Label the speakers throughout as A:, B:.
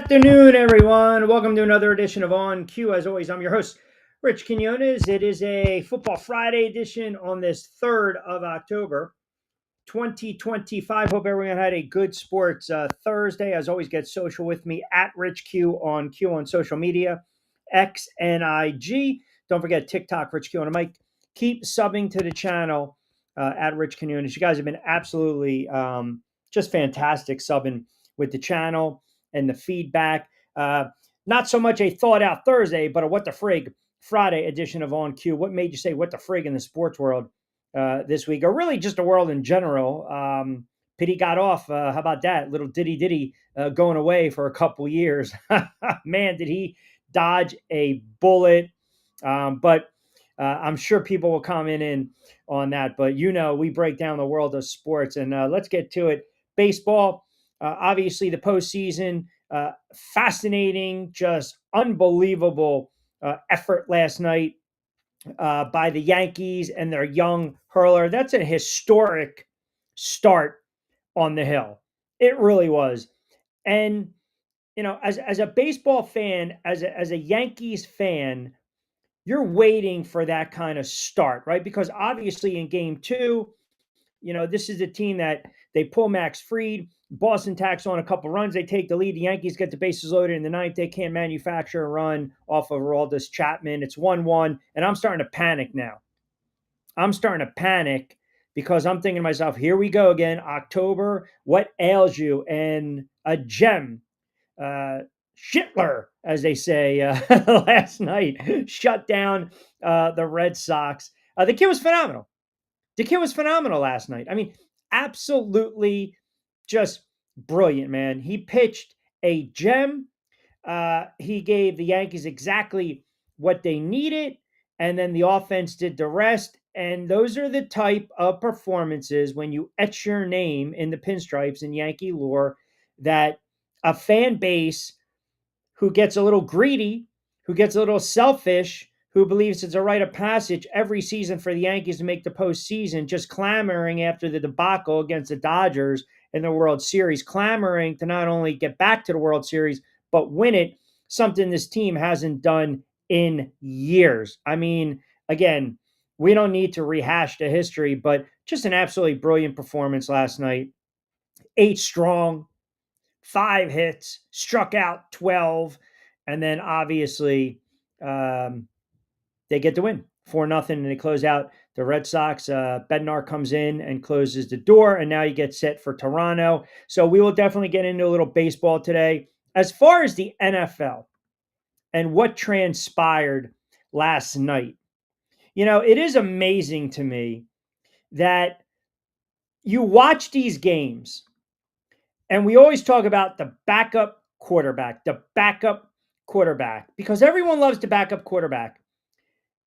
A: afternoon, everyone. Welcome to another edition of On Cue. As always, I'm your host, Rich Quinones. It is a Football Friday edition on this 3rd of October, 2025. Hope everyone had a good sports Thursday. As always, get social with me at Rich Q on social media, X and IG. Don't forget TikTok, Rich Q on the mic. Keep subbing to the channel at Rich Quinones. You guys have been absolutely just fantastic subbing with the channel and the feedback. Not so much a thought out Thursday, but a what the frig Friday edition of On Cue. What made you say what the frig in the sports world this week, or really just the world in general? Pity got off. How about that? Little ditty going away for a couple years. Man, did he dodge a bullet. But I'm sure people will comment in on that. But we break down the world of sports, and let's get to it. Baseball. Obviously, the postseason, fascinating, just unbelievable effort last night by the Yankees and their young hurler. That's a historic start on the hill. It really was. And, as a baseball fan, as a Yankees fan, you're waiting for that kind of start, right? Because obviously in game two, this is a team that they pull Max Fried. Boston tacks on a couple runs. They take the lead. The Yankees get the bases loaded in the ninth. They can't manufacture a run off of Aroldis Chapman. It's 1-1, and I'm starting to panic now. I'm starting to panic because I'm thinking to myself, here we go again, October. What ails you? And a gem, Schittler, as they say, last night, shut down the Red Sox. The kid was phenomenal. The kid was phenomenal last night. I mean, absolutely just brilliant, man. He pitched a gem. He gave the Yankees exactly what they needed, and then the offense did the rest. And those are the type of performances when you etch your name in the pinstripes in Yankee lore that a fan base who gets a little greedy, who gets a little selfish, who believes it's a rite of passage every season for the Yankees to make the postseason, just clamoring after the debacle against the Dodgers in the World Series, clamoring to not only get back to the World Series, but win it, something this team hasn't done in years. I mean, again, we don't need to rehash the history, but just an absolutely brilliant performance last night. 8 strong, 5 hits, struck out 12, and then obviously they get the win 4-0, and they close out the Red Sox. Bednar comes in and closes the door, and now you get set for Toronto. So we will definitely get into a little baseball today. As far as the NFL and what transpired last night, it is amazing to me that you watch these games, and we always talk about the backup quarterback, because everyone loves the backup quarterback.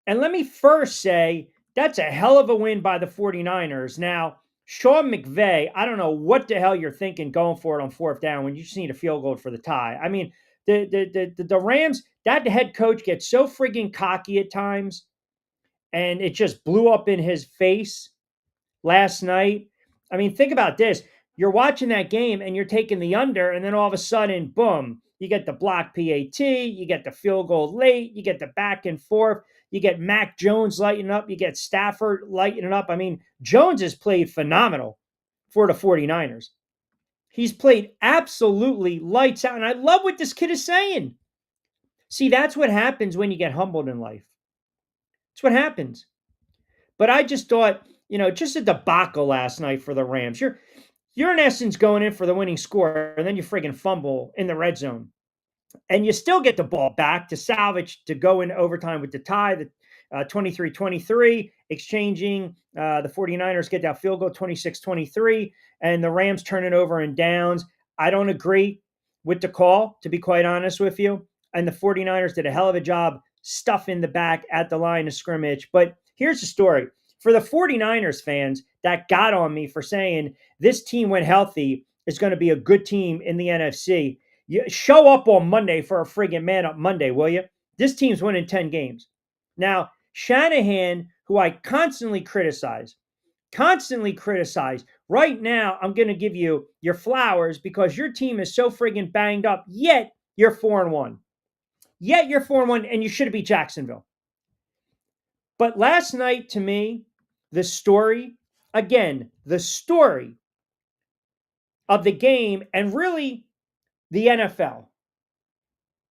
A: And let me first say, that's a hell of a win by the 49ers. Now, Sean McVay, I don't know what the hell you're thinking going for it on 4th down when you just need a field goal for the tie. I mean, the Rams, that head coach gets so friggin' cocky at times, and it just blew up in his face last night. I mean, think about this. You're watching that game and you're taking the under, and then all of a sudden, boom, you get the block PAT, you get the field goal late, you get the back and forth, you get Mac Jones lighting up, you get Stafford lighting up. I mean, Jones has played phenomenal for the 49ers. He's played absolutely lights out, and I love what this kid is saying. See, that's what happens when you get humbled in life. That's what happens. But I just thought, just a debacle last night for the Rams. You're in essence going in for the winning score, and then you friggin' fumble in the red zone. And you still get the ball back to salvage, to go in overtime with the tie, the 23-23, exchanging. The 49ers get that field goal, 26-23, and the Rams turn it over in downs. I don't agree with the call, to be quite honest with you. And the 49ers did a hell of a job stuffing the back at the line of scrimmage. But here's the story. For the 49ers fans that got on me for saying this team, when healthy, is going to be a good team in the NFC, you show up on Monday for a friggin' man up Monday, will you? This team's winning 10 games. Now, Shanahan, who I constantly criticize, right now I'm going to give you your flowers because your team is so friggin' banged up, yet you're 4-1. Yet you're 4-1, and you should have beat Jacksonville. But last night, to me, the story of the game and really the NFL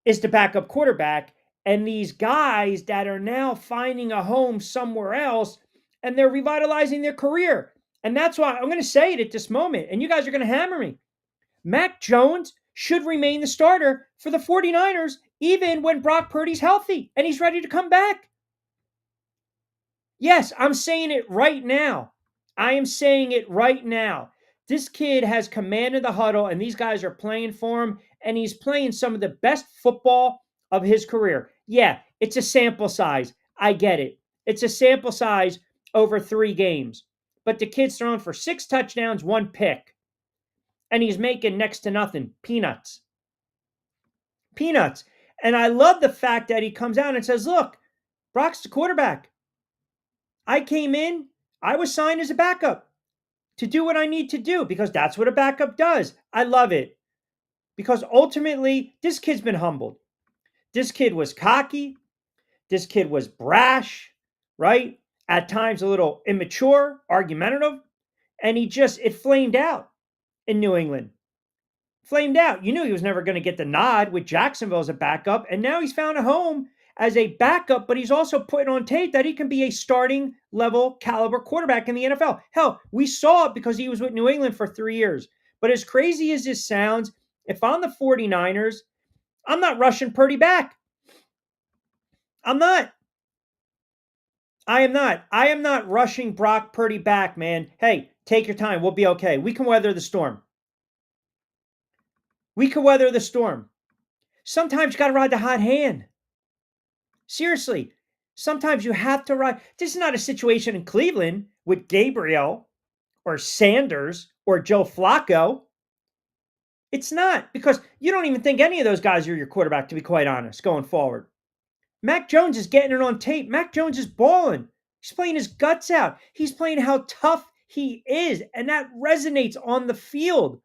A: is the backup quarterback and these guys that are now finding a home somewhere else and they're revitalizing their career. And that's why I'm going to say it at this moment, and you guys are going to hammer me. Mac Jones should remain the starter for the 49ers even when Brock Purdy's healthy and he's ready to come back. Yes, I'm saying it right now. I am saying it right now. This kid has commanded the huddle, and these guys are playing for him, and he's playing some of the best football of his career. Yeah, it's a sample size. I get it. It's a sample size over 3 games. But the kid's thrown for 6 touchdowns, 1 pick. And he's making next to nothing. Peanuts. Peanuts. And I love the fact that he comes out and says, look, Brock's the quarterback. I came in, I was signed as a backup to do what I need to do because that's what a backup does. I love it because ultimately, this kid's been humbled. This kid was cocky. This kid was brash, right? At times a little immature, argumentative. And it flamed out in New England. Flamed out. You knew he was never going to get the nod with Jacksonville as a backup. And now he's found a home as a backup, but he's also putting on tape that he can be a starting level caliber quarterback in the NFL. Hell, we saw it because he was with New England for 3 years. But as crazy as this sounds, if I'm the 49ers, I'm not rushing Purdy back. I'm not. I am not. I am not rushing Brock Purdy back, man. Hey, take your time. We'll be okay. We can weather the storm. We can weather the storm. Sometimes you got to ride the hot hand. Seriously, sometimes you have to ride. This is not a situation in Cleveland with Gabriel or Sanders or Joe Flacco. It's not because you don't even think any of those guys are your quarterback, to be quite honest, going forward. Mac Jones is getting it on tape. Mac Jones is balling. He's playing his guts out. He's playing how tough he is, and that resonates on the field.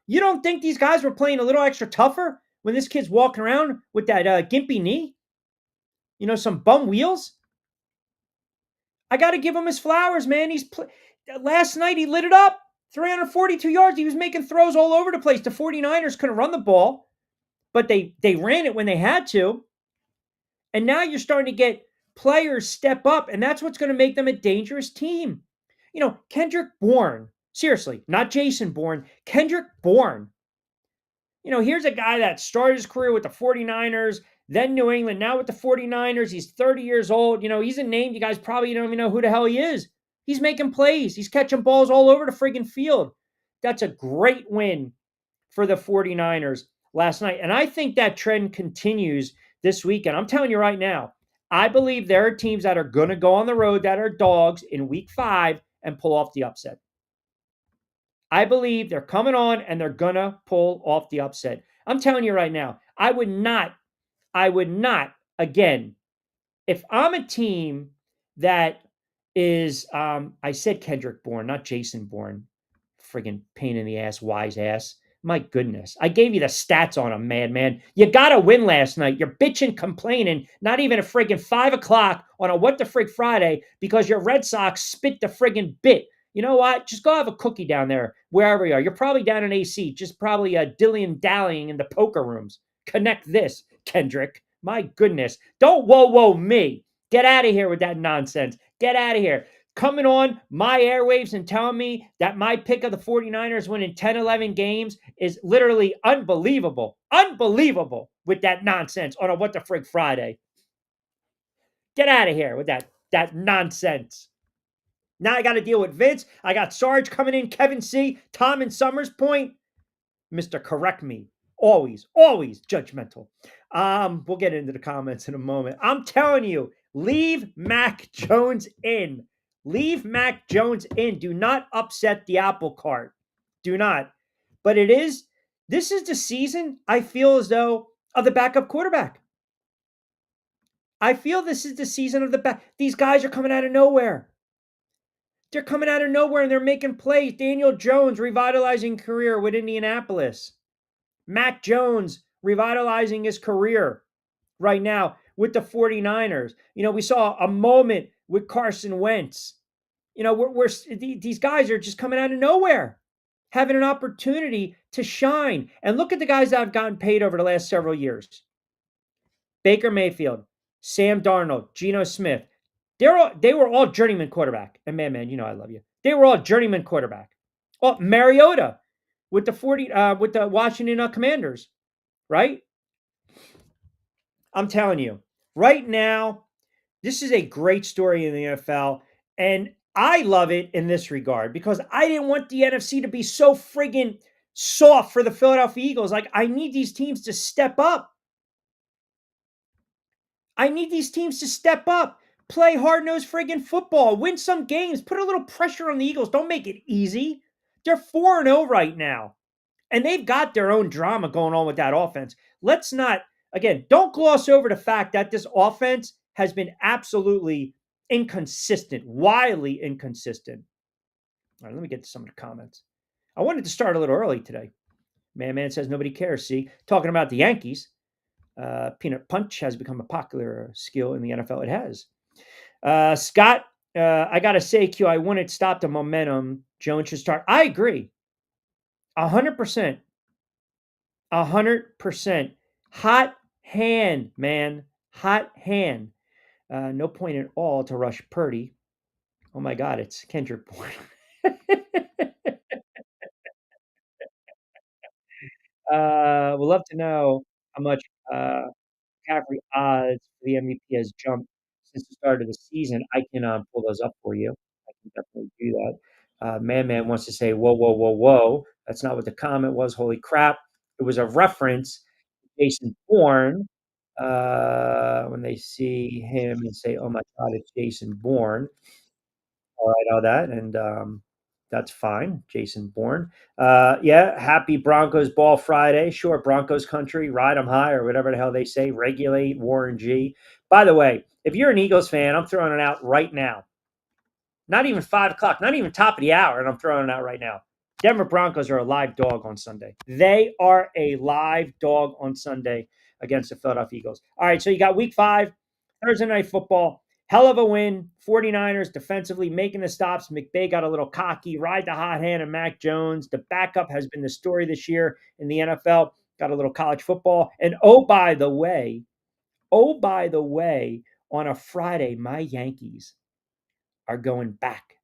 A: You don't think these guys were playing a little extra tougher when this kid's walking around with that gimpy knee? Some bum wheels? I got to give him his flowers, man. Last night he lit it up. 342 yards. He was making throws all over the place. The 49ers couldn't run the ball, but they ran it when they had to. And now you're starting to get players step up, and that's what's going to make them a dangerous team. Kendrick Bourne. Seriously, not Jason Bourne. Kendrick Bourne. Here's a guy that started his career with the 49ers, then New England, now with the 49ers. He's 30 years old. He's a name you guys probably don't even know who the hell he is. He's making plays. He's catching balls all over the friggin' field. That's a great win for the 49ers last night. And I think that trend continues this weekend. I'm telling you right now, I believe there are teams that are going to go on the road that are dogs in week 5 and pull off the upset. I believe they're coming on and they're going to pull off the upset. I'm telling you right now, I would not, again, if I'm a team that is, I said Kendrick Bourne, not Jason Bourne, friggin' pain in the ass, wise ass. My goodness. I gave you the stats on him, man. You got to win last night. You're bitching, complaining, not even a friggin' 5 o'clock on a What the Frig Friday because your Red Sox spit the friggin' bit. You know what? Just go have a cookie down there, wherever you are. You're probably down in AC, just probably dilly-dallying in the poker rooms. Connect this, Kendrick. My goodness. Don't whoa me. Get out of here with that nonsense. Get out of here. Coming on my airwaves and telling me that my pick of the 49ers winning 10, 11 games is literally unbelievable. Unbelievable with that nonsense on a What the Frig Friday. Get out of here with that nonsense. Now I got to deal with Vince. I got Sarge coming in, Kevin C., Tom and Summers Point. Mr. Correct Me. Always judgmental. We'll get into the comments in a moment. I'm telling you, leave Mac Jones in. Leave Mac Jones in. Do not upset the apple cart. Do not. But this is the season, I feel as though, of the backup quarterback. I feel this is the season of the back. These guys are coming out of nowhere. They're coming out of nowhere and they're making plays. Daniel Jones revitalizing career with Indianapolis. Mac Jones revitalizing his career right now with the 49ers. We saw a moment with Carson Wentz. These guys are just coming out of nowhere, having an opportunity to shine. And look at the guys that have gotten paid over the last several years. Baker Mayfield, Sam Darnold, Geno Smith. They were all journeyman quarterback. And man, I love you. They were all journeyman quarterback. Oh, Mariota with the Washington Commanders, right? I'm telling you, right now, this is a great story in the NFL, and I love it in this regard because I didn't want the NFC to be so friggin' soft for the Philadelphia Eagles. Like, I need these teams to step up. I need these teams to step up, play hard-nosed friggin' football, win some games, put a little pressure on the Eagles. Don't make it easy. They're 4-0 right now, and they've got their own drama going on with that offense. Let's not, again, don't gloss over the fact that this offense has been absolutely inconsistent, wildly inconsistent. All right, let me get to some of the comments. I wanted to start a little early today. Man says nobody cares. See, talking about the Yankees. Peanut punch has become a popular skill in the NFL. It has. Scott, I got to say, Q, I wouldn't stop the momentum. Jones should start. I agree. 100%. 100%. Hot hand, man. Hot hand. No point at all to rush Purdy. Oh my God, it's Kendrick Bourne. Would love to know how much McCaffrey odds for the MVP has jumped since the start of the season. I can pull those up for you. I can definitely do that. Man wants to say, whoa, whoa, whoa, whoa. That's not what the comment was. Holy crap. It was a reference to Jason Bourne. When they see him and say, oh my God, it's Jason Bourne. All right, all that. And that's fine. Jason Bourne. Yeah, happy Broncos Ball Friday. Sure, Broncos country, ride them high or whatever the hell they say. Regulate, Warren G. By the way, if you're an Eagles fan, I'm throwing it out right now. Not even 5 o'clock, not even top of the hour, and I'm throwing it out right now. Denver Broncos are a live dog on Sunday. They are a live dog on Sunday against the Philadelphia Eagles. All right, so you got week 5, Thursday night football. Hell of a win. 49ers defensively making the stops. McVay got a little cocky. Ride the hot hand of Mac Jones. The backup has been the story this year in the NFL. Got a little college football. And by the way, on a Friday, my Yankees are going back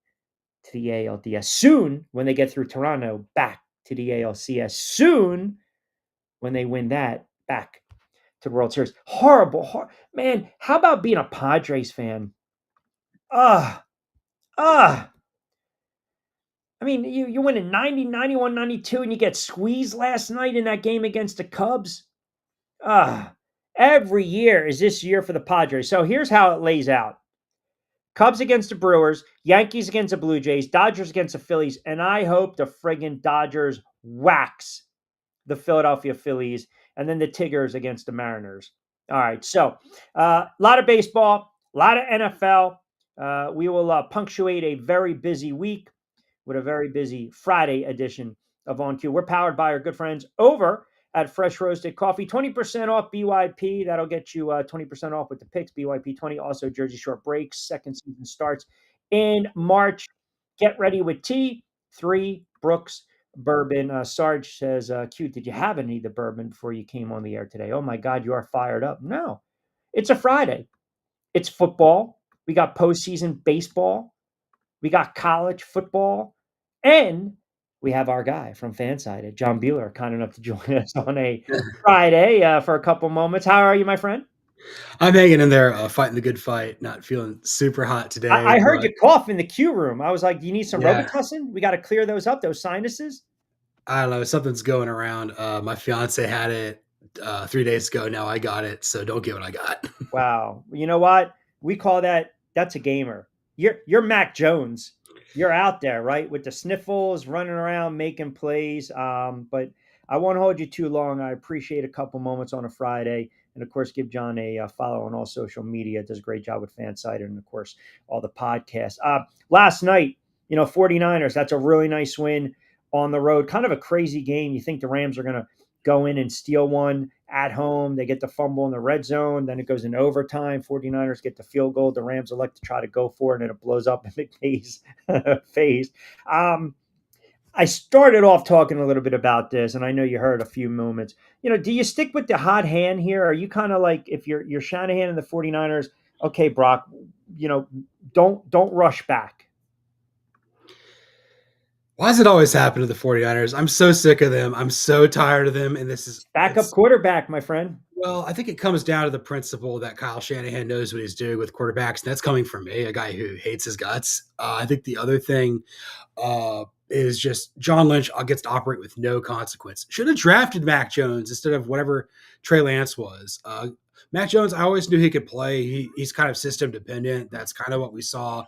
A: to the ALDS soon when they get through Toronto, back to the ALCS soon when they win that, back to the World Series. Horrible. Man, how about being a Padres fan? I mean, you win in 90, 91, 92, and you get squeezed last night in that game against the Cubs. Every year is this year for the Padres. So here's how it lays out. Cubs against the Brewers, Yankees against the Blue Jays, Dodgers against the Phillies, and I hope the friggin' Dodgers wax the Philadelphia Phillies, and then the Tigers against the Mariners. All right, so a lot of baseball, a lot of NFL. We will punctuate a very busy week with a very busy Friday edition of On Cue. We're powered by our good friends over at Fresh Roasted Coffee. 20% off BYP. That'll get you 20% off with the picks. BYP 20. Also, Jersey Shore Breaks. Second season starts in March. Get ready with tea. 3 Brooks Bourbon. Sarge says, Q, did you have any of the bourbon before you came on the air today? Oh my God, you are fired up. No, it's a Friday. It's football. We got postseason baseball. We got college football. And we have our guy from Fansided, John Bueller, kind enough to join us on a Friday for a couple moments. How are you, my friend?
B: I'm hanging in there, fighting the good fight. Not feeling super hot today.
A: I heard you cough in the queue room. I was like, do you need some
B: Yeah,
A: Robitussin? We got to clear those up, those sinuses.
B: I don't know. Something's going around. My fiance had it 3 days ago. Now I got it. So don't get what I got.
A: Wow. You know what? We call that's a gamer. You're Mac Jones. You're out there, right? With the sniffles, running around, making plays. But I won't hold you too long. I appreciate a couple moments on a Friday. And of course, give John a follow on all social media. Does a great job with Fansided and of course, all the podcasts. Last night, 49ers, that's a really nice win on the road. Kind of a crazy game. You think the Rams are going to go in and steal one at home. They get the fumble in the red zone. Then it goes into overtime. 49ers get the field goal. The Rams elect to try to go for it, and it blows up in McVay's face. I started off talking a little bit about this, and I know you heard a few moments. Do you stick with the hot hand here? Are you kind of like, if you're Shanahan and the 49ers, okay, Brock, you know, don't rush back.
B: Why does it always happen to the 49ers? I'm so sick of them. I'm so tired of them. And
A: Backup quarterback, my friend.
B: well, I think it comes down to the principle that Kyle Shanahan knows what he's doing with quarterbacks. And that's coming from me, a guy who hates his guts. I think the other thing is just John Lynch gets to operate with no consequence. Should have drafted Mac Jones instead of whatever Trey Lance was. Mac Jones, I always knew he could play. He's kind of system dependent. That's kind of what we saw,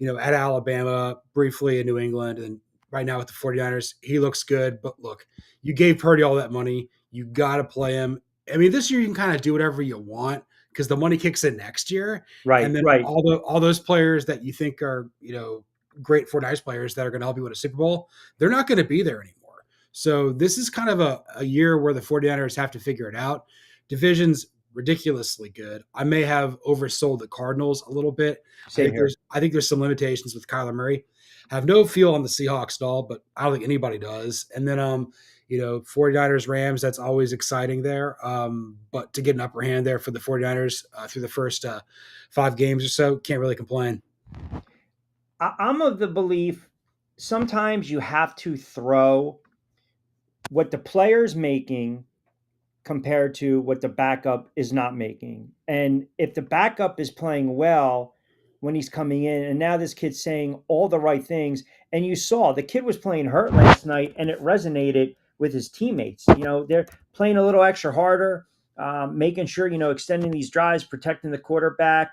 B: at Alabama, briefly in New England, and right now with the 49ers. He looks good. But look, you gave Purdy all that money. You got to play him. I mean, this year you can kind of do whatever you want because the money kicks in next year.
A: Right,
B: And then
A: right.
B: all those players that you think are, great 49ers players that are going to help you win a Super Bowl, they're not going to be there anymore. So this is kind of a year where the 49ers have to figure it out. Division's ridiculously good. I may have oversold the Cardinals a little bit.
A: Same here.
B: I think there's some limitations with Kyler Murray. I have no feel on the Seahawks at all, but I don't think anybody does. And then 49ers Rams, that's always exciting there. But to get an upper hand there for the 49ers through the first 5 games or so, can't really complain.
A: I'm of the belief sometimes you have to throw what the player's making compared to what the backup is not making. And if the backup is playing well when he's coming in, and now this kid's saying all the right things, and you saw the kid was playing hurt last night, and it resonated with his teammates. They're playing a little extra harder, making sure, extending these drives, protecting the quarterback.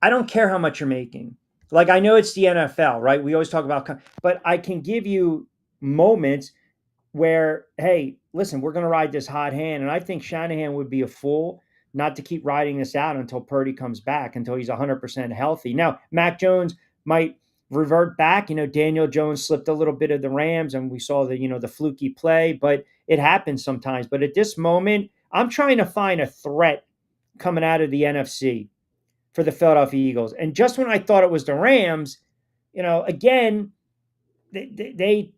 A: I don't care how much you're making. Like, I know it's the NFL, right? We always talk about, but I can give you moments where, hey, listen, we're going to ride this hot hand. And I think Shanahan would be a fool not to keep riding this out until Purdy comes back, until he's 100% healthy. Now, Mac Jones might revert back. Daniel Jones slipped a little bit of the Rams, and we saw the fluky play, but it happens sometimes. But at this moment, I'm trying to find a threat coming out of the NFC for the Philadelphia Eagles. And just when I thought it was the Rams, again, they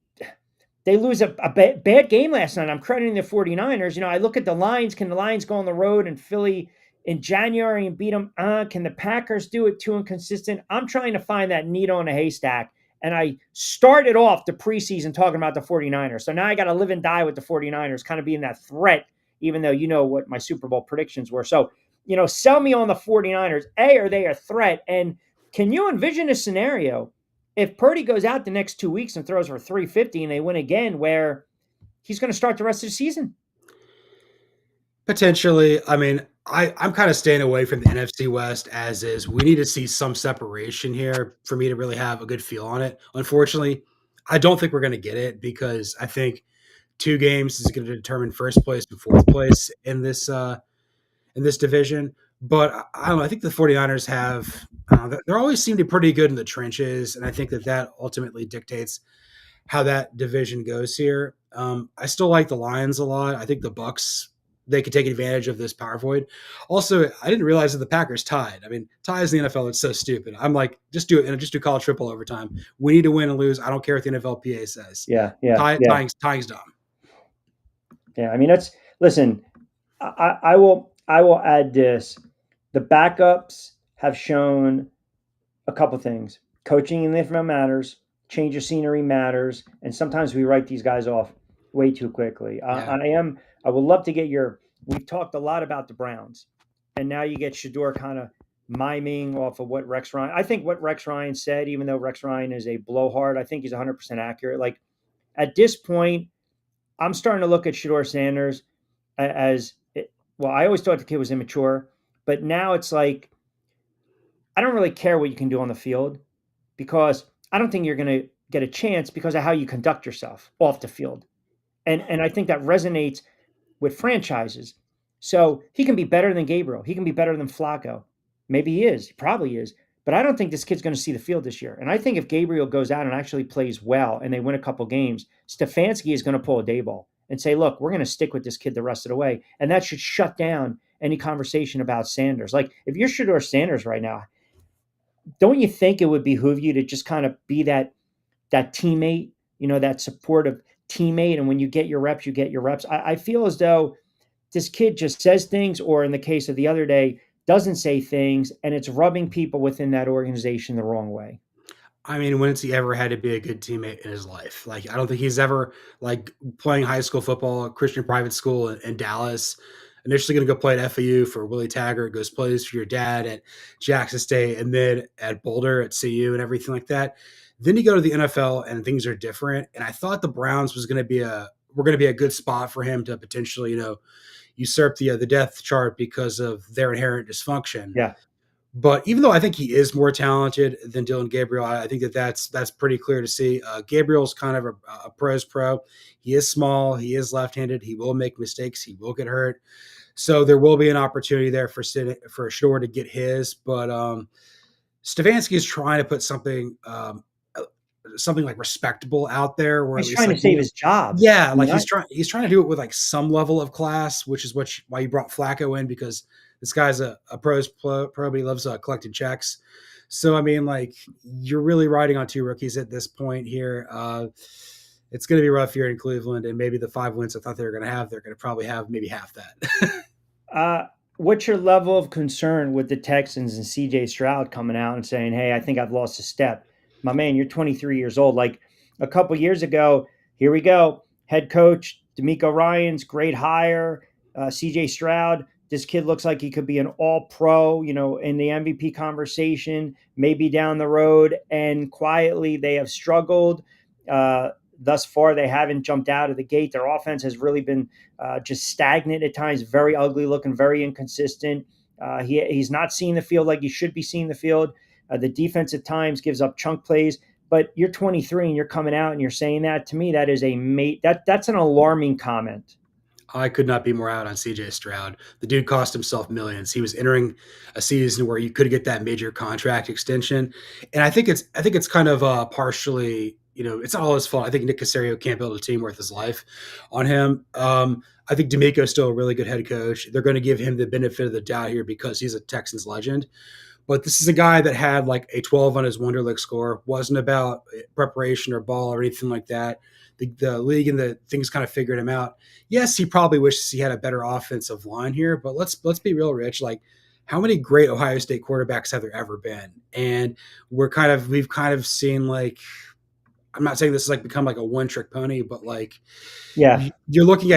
A: lose a bad game last night. I'm crediting the 49ers. I look at the lines. Can the Lions go on the road in Philly in January and beat them? Can the Packers do it? Too inconsistent. I'm trying to find that needle in a haystack. And I started off the preseason talking about the 49ers. So now I got to live and die with the 49ers, kind of being that threat, even though you know what my Super Bowl predictions were. So, sell me on the 49ers. Are they a threat? And can you envision a scenario if Purdy goes out the next 2 weeks and throws for 350 and they win again, where he's going to start the rest of the season?
B: Potentially. I mean, I'm kind of staying away from the NFC West as is. We need to see some separation here for me to really have a good feel on it. Unfortunately, I don't think we're going to get it because I think 2 games is going to determine first place and fourth place in this division. But I don't know. I think the 49ers have, they always seem to be pretty good in the trenches. And I think that ultimately dictates how that division goes here. I still like the Lions a lot. I think the Bucks, they could take advantage of this power void. Also, I didn't realize that the Packers tied. I mean, ties in the NFL, it's so stupid. I'm like, just do it and just do college triple overtime. We need to win and lose. I don't care what the NFLPA says.
A: Yeah.
B: Tying's dumb.
A: Yeah. I mean, listen, I will add this. The backups have shown a couple things. Coaching in the NFL matters. Change of scenery matters. And sometimes we write these guys off way too quickly.
B: Yeah.
A: I would love to get we've talked a lot about the Browns, and now you get Shador kind of miming off of what Rex Ryan, I think what Rex Ryan said, even though Rex Ryan is a blowhard, I think he's 100% accurate. Like, at this point, I'm starting to look at Shador Sanders as, well, I always thought the kid was immature, but now it's like, I don't really care what you can do on the field, because I don't think you're going to get a chance because of how you conduct yourself off the field. And I think that resonates with franchises. So he can be better than Gabriel. He can be better than Flacco. Maybe he is. He probably is. But I don't think this kid's going to see the field this year. And I think if Gabriel goes out and actually plays well and they win a couple games, Stefanski is going to pull a Daboll. and say, look, we're going to stick with this kid the rest of the way. And that should shut down any conversation about Sanders. Like, if you're Shedeur Sanders right now, don't you think it would behoove you to just kind of be that teammate, that supportive teammate? And when you get your reps, you get your reps. I feel as though this kid just says things, or in the case of the other day, doesn't say things, and it's rubbing people within that organization the wrong way.
B: I mean, when's he ever had to be a good teammate in his life? Like, I don't think he's ever like playing high school football, Christian private school in Dallas. Initially, going to go play at FAU for Willie Taggart, goes plays for your dad at Jackson State, and then at Boulder at CU and everything like that. Then you go to the NFL and things are different. And I thought the Browns was going to be a good spot for him to potentially usurp the depth chart because of their inherent dysfunction.
A: Yeah.
B: But even though I think he is more talented than Dylan Gabriel, I think that's pretty clear to see. Gabriel's kind of a pro's pro. He is small. He is left-handed. He will make mistakes. He will get hurt. So there will be an opportunity there for Shedeur to get his. But Stefanski is trying to put something like respectable out there, where at
A: He's
B: least
A: trying to
B: like
A: save his job.
B: yeah, like
A: Not,
B: he's trying to do it with like some level of class, which is why you brought Flacco in, because this guy's a pro, but he loves collecting checks. So I mean, like, you're really riding on two rookies at this point here. It's going to be rough here in Cleveland, and maybe the 5 wins I thought they were going to have, they're going to probably have maybe half that.
A: uh, what's your level of concern with the Texans and CJ Stroud coming out and saying, hey, I think I've lost a step? My man, you're 23 years old. Like, a couple years ago, here we go. Head coach, D'Amico Ryans, great hire. CJ Stroud, this kid looks like he could be an all-pro, in the MVP conversation, maybe down the road. And quietly, they have struggled. Thus far, they haven't jumped out of the gate. Their offense has really been just stagnant at times, very ugly looking, very inconsistent. He's not seeing the field like he should be seeing the field. The defense at times gives up chunk plays. But you're 23 and you're coming out and you're saying that. To me, that is that's an alarming comment.
B: I could not be more out on CJ Stroud. The dude cost himself millions. He was entering a season where you could get that major contract extension, and I think it's kind of partially, it's not all his fault. I think Nick Caserio can't build a team worth his life on him. I think D'Amico's still a really good head coach. They're going to give him the benefit of the doubt here because he's a Texans legend. But this is a guy that had like a 12 on his Wonderlic score. Wasn't about preparation or ball or anything like that. The league and the things kind of figured him out. Yes, he probably wishes he had a better offensive line here, but let's be real, Rich. Like, how many great Ohio State quarterbacks have there ever been? And we've kind of seen, like, I'm not saying this is like become like a one-trick pony, but like,
A: Yeah,
B: you're looking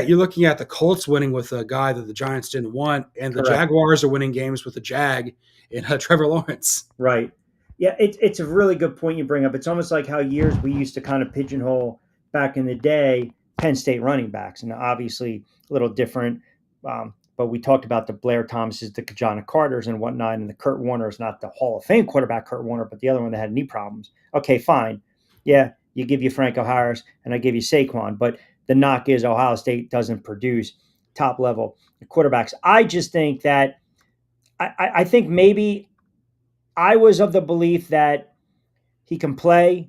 B: at the Colts winning with a guy that the Giants didn't want, and the
A: correct.
B: Jaguars are winning games with the Jag and Trevor Lawrence.
A: Right. Yeah, it's a really good point you bring up. It's almost like how years we used to kind of pigeonhole back in the day Penn State running backs, and obviously a little different. But we talked about the Blair Thomases, the Kajana Carters, and whatnot, and the Kurt Warner's, not the Hall of Fame quarterback Kurt Warner, but the other one that had knee problems. Okay, fine. Yeah, you give you Franco Harris, and I give you Saquon, but the knock is Ohio State doesn't produce top level quarterbacks. I just think that I think maybe I was of the belief that he can play.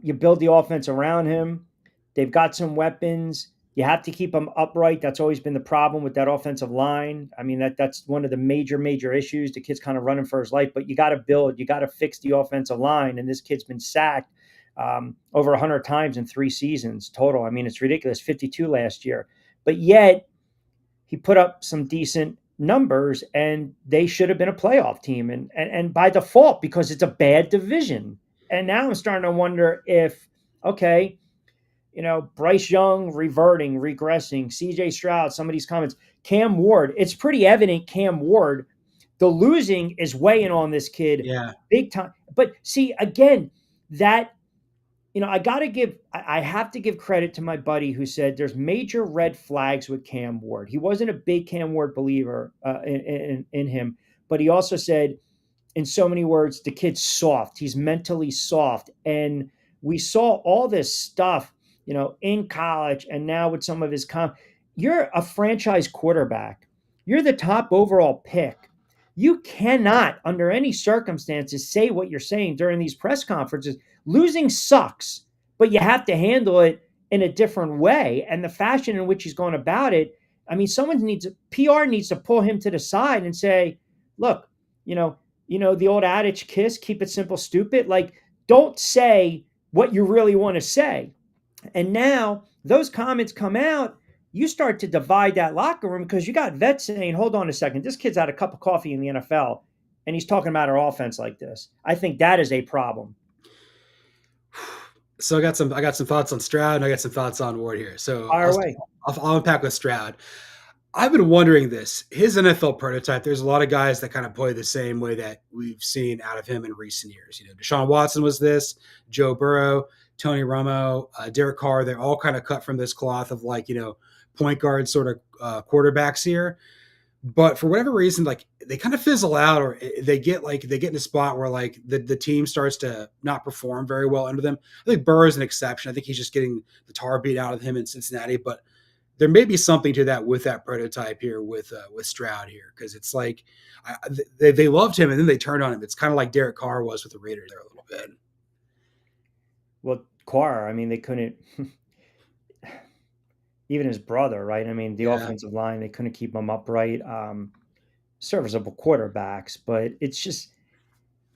A: You build the offense around him. They've got some weapons. You have to keep them upright. That's always been the problem with that offensive line. I mean, that's one of the major issues. The kid's kind of running for his life, but you got to build. You got to fix the offensive line. And this kid's been sacked over 100 times in 3 seasons total. I mean, it's ridiculous. 52 last year. But yet, he put up some decent numbers, and they should have been a playoff team, and by default, because it's a bad division. And now I'm starting to wonder if, okay, Bryce Young regressing, CJ Stroud, some of these comments, Cam Ward, it's pretty evident Cam Ward, the losing is weighing on this kid
B: Yeah,
A: big time. But see, again, that I have to give credit to my buddy who said there's major red flags with Cam Ward. He wasn't a big Cam Ward believer in him, but he also said, in so many words, the kid's soft. He's mentally soft. And we saw all this stuff, in college and now with some of his you're a franchise quarterback. You're the top overall pick. You cannot, under any circumstances, say what you're saying during these press conferences. Losing sucks, but you have to handle it in a different way. And the fashion in which he's going about it, I mean, someone needs PR needs to pull him to the side and say, look, you know, the old adage, kiss, keep it simple, stupid. Like, don't say what you really want to say. And now those comments come out, you start to divide that locker room because you got vets saying, hold on a second, this kid's had a cup of coffee in the NFL and he's talking about our offense like this. I think that is a problem.
B: So I got some thoughts on Stroud and I got some thoughts on Ward here. So
A: Fire away.
B: I'll unpack with Stroud. I've been wondering this. His NFL prototype, there's a lot of guys that kind of play the same way that we've seen out of him in recent years. Deshaun Watson was this, Joe Burrow, Tony Romo, Derek Carr. They're all kind of cut from this cloth of point guard sort of quarterbacks here. But for whatever reason, like they kind of fizzle out, or they get in a spot where like the team starts to not perform very well under them. I think Burrow is an exception. I think he's just getting the tar beat out of him in Cincinnati, but there may be something to that with that prototype here with Stroud here, because it's like they loved him and then they turned on him. It's kind of like Derek Carr was with the Raiders there a little bit.
A: Well, Carr, I mean, they couldn't, even his brother, right? I mean, the offensive line, they couldn't keep him upright. Serviceable quarterbacks, but it's just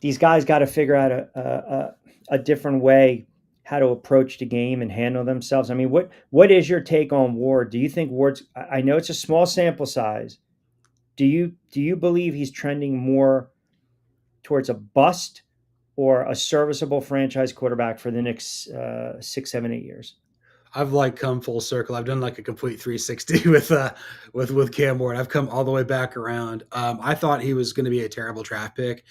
A: these guys got to figure out a different way how to approach the game and handle themselves. I mean, what is your take on Ward? Do you think Ward's? I know it's a small sample size. Do you believe he's trending more towards a bust or a serviceable franchise quarterback for the next 6, 7, 8 years?
B: I've come full circle. I've done like a complete 360 with Cam Ward. I've come all the way back around. I thought he was going to be a terrible draft pick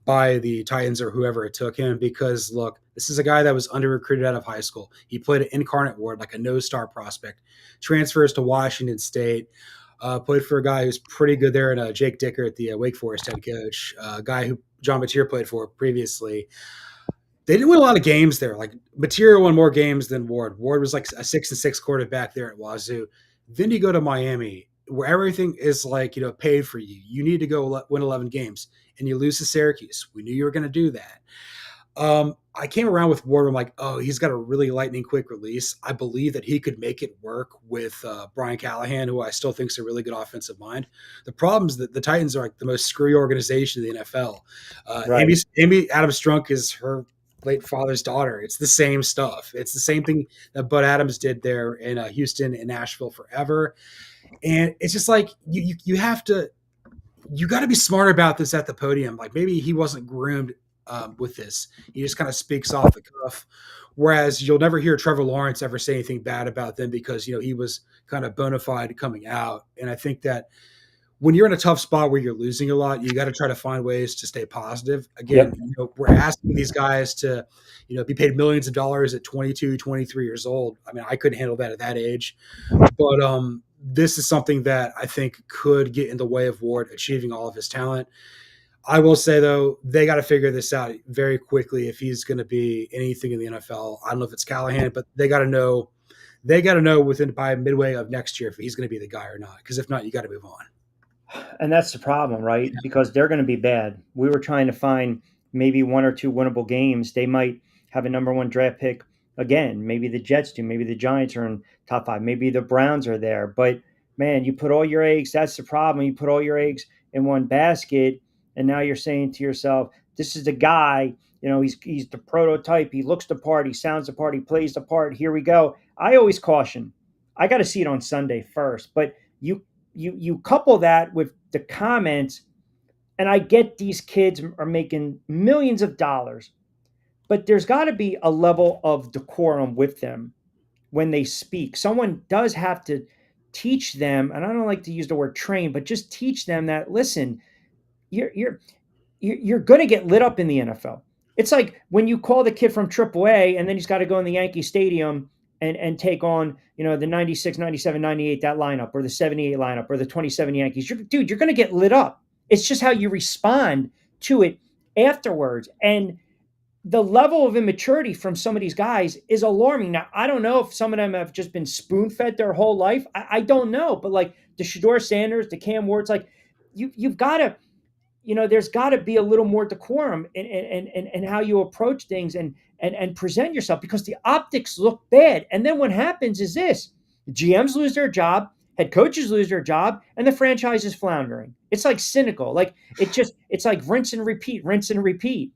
B: by the Titans or whoever it took him, because look, this is a guy that was under recruited out of high school. He played at Incarnate Ward, like a no-star prospect. Transfers to Washington State. Played for a guy who's pretty good there, and Jake Dicker at the Wake Forest head coach, a guy who John Mateer played for previously. They didn't win a lot of games there. Like Mateer won more games than Ward. Ward was like a 6-6 quarterback there at Wazoo. Then you go to Miami, where everything is paid for you. You need to go win 11 games, and you lose to Syracuse. We knew you were going to do that. I came around with Ward. I'm like, oh, he's got a really lightning quick release. I believe that he could make it work with Brian Callahan, who I still think is a really good offensive mind. The problem is that the Titans are like the most screwy organization in the NFL.
A: Right.
B: Amy Adams-Strunk is her late father's daughter. It's the same stuff. It's the same thing that Bud Adams did there in Houston and Nashville forever. And it's just like you have to, you got to be smart about this at the podium. Like maybe he wasn't groomed with this. He just kind of speaks off the cuff. Whereas you'll never hear Trevor Lawrence ever say anything bad about them because, he was kind of bona fide coming out. And I think that when you're in a tough spot where you're losing a lot, you got to try to find ways to stay positive. Again, we're asking these guys to, be paid millions of dollars at 22, 23 years old. I mean, I couldn't handle that at that age. But this is something that I think could get in the way of Ward achieving all of his talent. I will say, though, they got to figure this out very quickly if he's going to be anything in the NFL. I don't know if it's Callahan, but they got to know. They got to know by midway of next year if he's going to be the guy or not. Because if not, you got to move on.
A: And that's the problem, right? Yeah. Because they're going to be bad. We were trying to find maybe 1 or 2 winnable games. They might have a number 1 draft pick again. Maybe the Jets do. Maybe the Giants are in top 5. Maybe the Browns are there. But, man, you put all your eggs. That's the problem. You put all your eggs in one basket. And now you're saying to yourself, this is the guy, he's the prototype. He looks the part. He sounds the part. He plays the part. Here we go. I always caution. I got to see it on Sunday first. But you couple that with the comments, and I get these kids are making millions of dollars, but there's got to be a level of decorum with them when they speak. Someone does have to teach them, and I don't like to use the word train, but just teach them that, listen, you're going to get lit up in the NFL. It's like when you call the kid from AAA and then he's got to go in the Yankee Stadium and take on, the 96, 97, 98, that lineup, or the 78 lineup, or the 27 Yankees. You're going to get lit up. It's just how you respond to it afterwards. And the level of immaturity from some of these guys is alarming. Now, I don't know if some of them have just been spoon-fed their whole life. I don't know. But like the Shedeur Sanders, the Cam Wards, like you've got to there's got to be a little more decorum in how you approach things and present yourself, because the optics look bad. And then what happens is this: GMs lose their job, head coaches lose their job, and the franchise is floundering. It's like cynical. Like it's like rinse and repeat, rinse and repeat.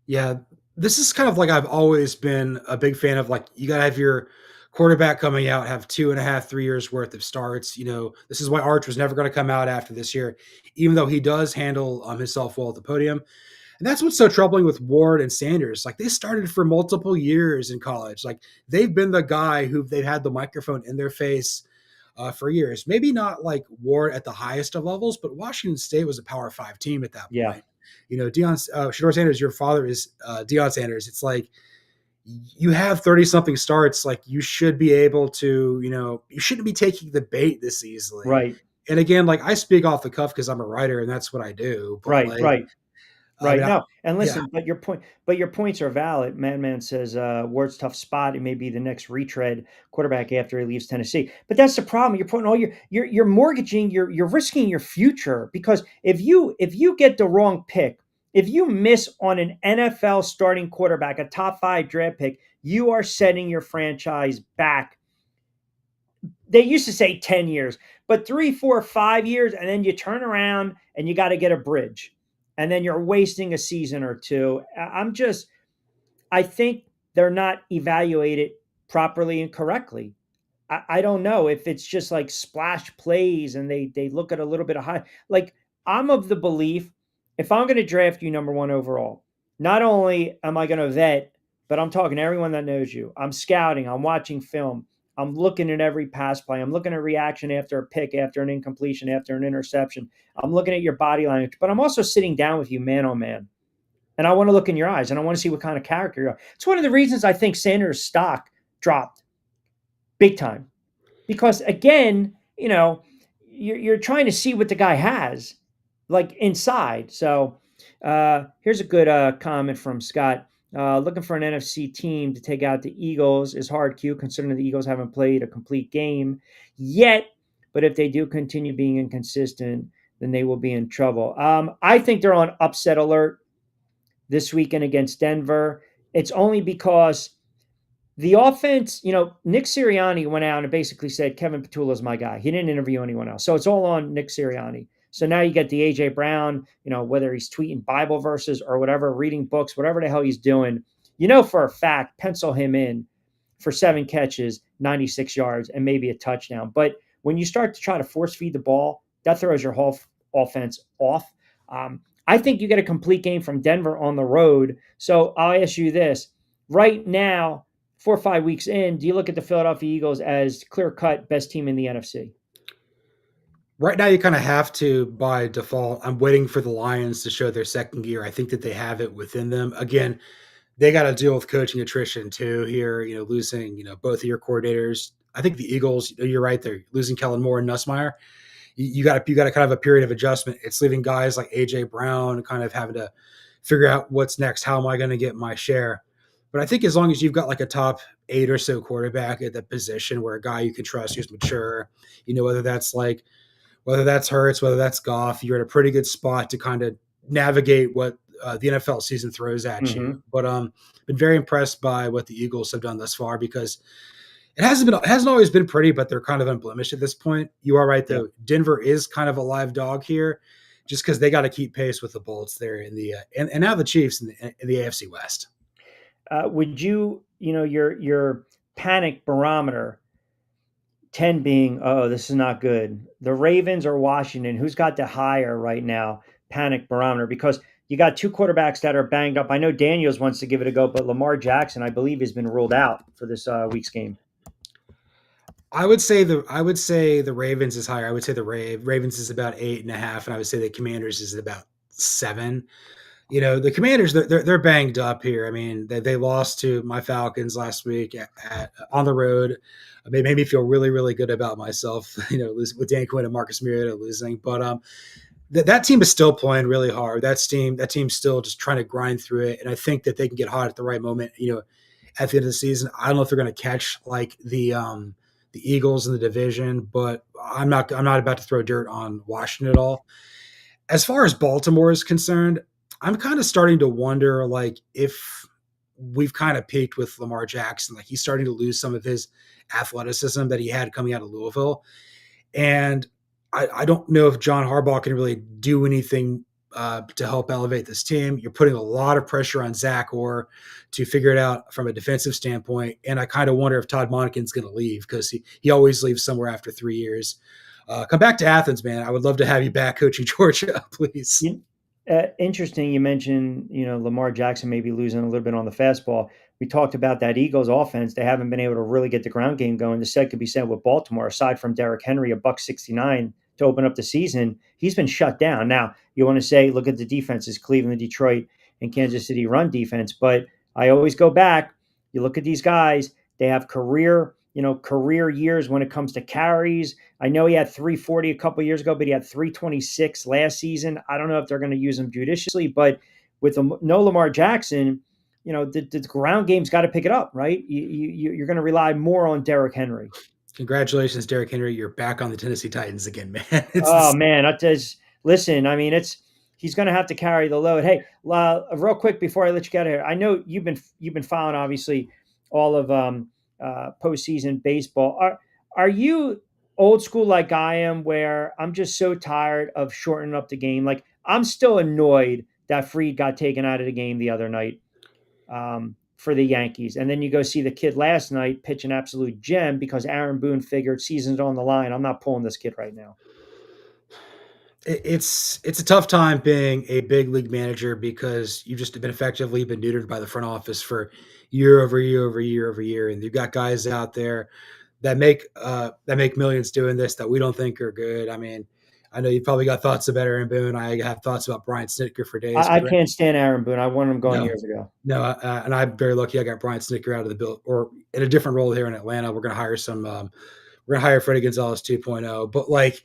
B: Yeah, this is kind of like I've always been a big fan of. Like, you got to have your quarterback coming out, have 2.5, 3 years worth of starts. This is why Arch was never going to come out after this year, even though he does handle himself well at the podium. And that's what's so troubling with Ward and Sanders. Like, they started for multiple years in college. Like, they've been the guy who they've had the microphone in their face for years. Maybe not like Ward at the highest of levels, but Washington State was a Power Five team at that
A: Yeah,
B: point. Shador Sanders, your father is Deion Sanders. It's like, you have 30 something starts. Like, you should be able to, you shouldn't be taking the bait this easily.
A: right,
B: And again, like, I speak off the cuff because I'm a writer and that's what I do. But
A: right,
B: like,
A: right.
B: I
A: Right.
B: mean,
A: No, and
B: yeah,
A: listen, but your points are valid. Man says Ward's tough spot. It may be the next retread quarterback after he leaves Tennessee. But that's the problem. You're putting all you're mortgaging, you're risking your future, because if you get the wrong pick, if you miss on an NFL starting quarterback, a top 5 draft pick, you are setting your franchise back. They used to say 10 years, but 3, 4, 5 years, and then you turn around and you got to get a bridge. And then you're wasting a season or two. I think they're not evaluated properly and correctly. I don't know if it's just like splash plays and they look at a little bit of high. Like, I'm of the belief, if I'm going to draft you number 1 overall, not only am I going to vet, but I'm talking to everyone that knows you. I'm scouting, I'm watching film, I'm looking at every pass play, I'm looking at reaction after a pick, after an incompletion, after an interception. I'm looking at your body language, but I'm also sitting down with you man on man. And I want to look in your eyes and I want to see what kind of character you are. It's one of the reasons I think Sanders' stock dropped big time, because again, you're trying to see what the guy has, like, inside. So here's a good comment from Scott. Looking for an NFC team to take out the Eagles is hard, Q, considering the Eagles haven't played a complete game yet. But if they do continue being inconsistent, then they will be in trouble. I think they're on upset alert this weekend against Denver. It's only because the offense, Nick Sirianni went out and basically said, Kevin Petula's my guy. He didn't interview anyone else. So it's all on Nick Sirianni. So now you get the A.J. Brown, whether he's tweeting Bible verses or whatever, reading books, whatever the hell he's doing, for a fact, pencil him in for 7 catches, 96 yards, and maybe a touchdown. But when you start to try to force feed the ball, that throws your whole offense off. I think you get a complete game from Denver on the road. So I'll ask you this. Right now, 4 or 5 weeks in, do you look at the Philadelphia Eagles as clear-cut best team in the NFC?
B: right now you kind of have to by default. I'm waiting for the Lions to show their second gear. I think that they have it within them. Again, they got to deal with coaching attrition too here, losing, both of your coordinators. I think the Eagles, you're right, they're losing Kellen Moore and Nussmeier. You got to kind of a period of adjustment. It's leaving guys like AJ Brown kind of having to figure out what's next. How am I going to get my share? But I think as long as you've got like a top 8 or so quarterback at that position, where a guy you can trust who's mature, whether that's Hurts, whether that's Goff, you're in a pretty good spot to kind of navigate what the NFL season throws at you.
A: Mm-hmm.
B: But been very impressed by what the Eagles have done thus far, because it hasn't always been pretty, but they're kind of unblemished at this point. You are right
A: Yeah.
B: though. Denver is kind of a live dog here, just because they got to keep pace with the Bolts there in the and now the Chiefs in the AFC West.
A: Would you, your panic barometer, 10 being, oh, this is not good. The Ravens or Washington, who's got the higher right now panic barometer? Because you got 2 quarterbacks that are banged up. I know Daniels wants to give it a go, but Lamar Jackson, I believe, has been ruled out for this week's game.
B: I would say the Ravens is higher. I would say the Ravens is about 8.5, and I would say the Commanders is about 7. The Commanders, they're banged up here. I mean, they lost to my Falcons last week on the road. It made me feel really, really good about myself, with Dan Quinn and Marcus Mariota losing. But that team is still playing really hard. That team's still just trying to grind through it. And I think that they can get hot at the right moment, at the end of the season. I don't know if they're going to catch like the Eagles in the division, but I'm not about to throw dirt on Washington at all. as far as Baltimore is concerned, I'm kind of starting to wonder, like, if we've kind of peaked with Lamar Jackson. Like, he's starting to lose some of his athleticism that he had coming out of Louisville. And I don't know if John Harbaugh can really do anything to help elevate this team. You're putting a lot of pressure on Zach Orr to figure it out from a defensive standpoint. And I kind of wonder if Todd Monken's going to leave, because he always leaves somewhere after 3 years. Come back to Athens, man. I would love to have you back coaching Georgia, please.
A: Interesting. You mentioned, Lamar Jackson maybe losing a little bit on the fastball. We talked about that Eagles offense. They haven't been able to really get the ground game going. The same could be said with Baltimore. Aside from Derrick Henry, a buck 69 to open up the season, he's been shut down. Now, you want to say, look at the defenses, Cleveland, Detroit, and Kansas City run defense. But I always go back. You look at these guys, they have career years when it comes to carries. I know he had 340 a couple of years ago, but he had 326 last season. I don't know if they're going to use him judiciously, but with no Lamar Jackson, the ground game's got to pick it up, right? You're going to rely more on Derrick Henry.
B: Congratulations, Derrick Henry. You're back on the Tennessee Titans again, man.
A: Man, listen, I mean, he's going to have to carry the load. Hey, real quick before I let you get out of here, I know you've been following, obviously, all of postseason baseball. Are you old school like I am, where I'm just so tired of shortening up the game? Like, I'm still annoyed that Fried got taken out of the game the other night for the Yankees. And then you go see the kid last night pitch an absolute gem because Aaron Boone figured season's on the line. I'm not pulling this kid right now.
B: It's a tough time being a big league manager, because you've just been neutered by the front office for year over year over year over year, and you've got guys out there that make millions doing this that we don't think are good. I mean, I know you've probably got thoughts about Aaron Boone. I have thoughts about Brian Snitker for days.
A: I can't stand Aaron Boone. I wanted him gone years ago.
B: No, and I'm very lucky I got Brian Snitker out of the bill, or in a different role here in Atlanta. We're going to hire Freddie Gonzalez 2.0, but like,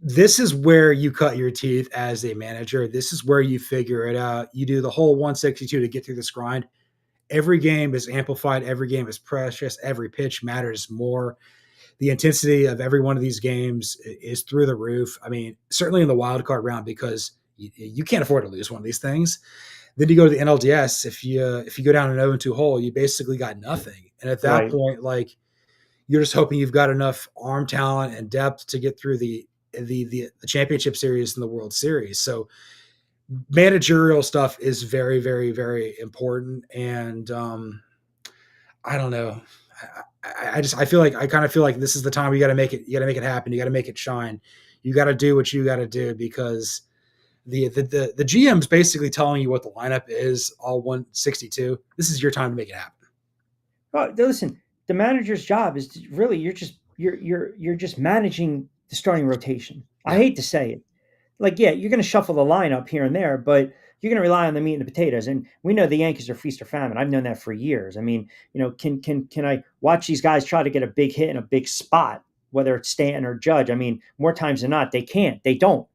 B: this is where you cut your teeth as a manager. This is where you figure it out. You do the whole 162 to get through this grind. Every game is amplified. Every game is precious. Every pitch matters more. The intensity of every one of these games is through the roof. I mean, certainly in the wild card round, because you can't afford to lose one of these things. Then you go to the NLDS. If you go down an 0-2 hole, you basically got nothing. And at that point, like, you're just hoping you've got enough arm talent and depth to get through the championship series and the World Series. So managerial stuff is very, very, very important. And I don't know. I kind of feel like this is the time you got to make it. You got to make it happen. You got to make it shine. You got to do what you got to do, because the GM's basically telling you what the lineup is, all 162. This is your time to make it happen.
A: Well, listen, the manager's job is to really, you're just managing the starting rotation. Yeah. I hate to say it. Like, yeah, you're going to shuffle the lineup here and there, but you're going to rely on the meat and the potatoes. And we know the Yankees are feast or famine. I've known that for years. I mean, can I watch these guys try to get a big hit in a big spot, whether it's Stanton or Judge? I mean, more times than not, they can't. They don't.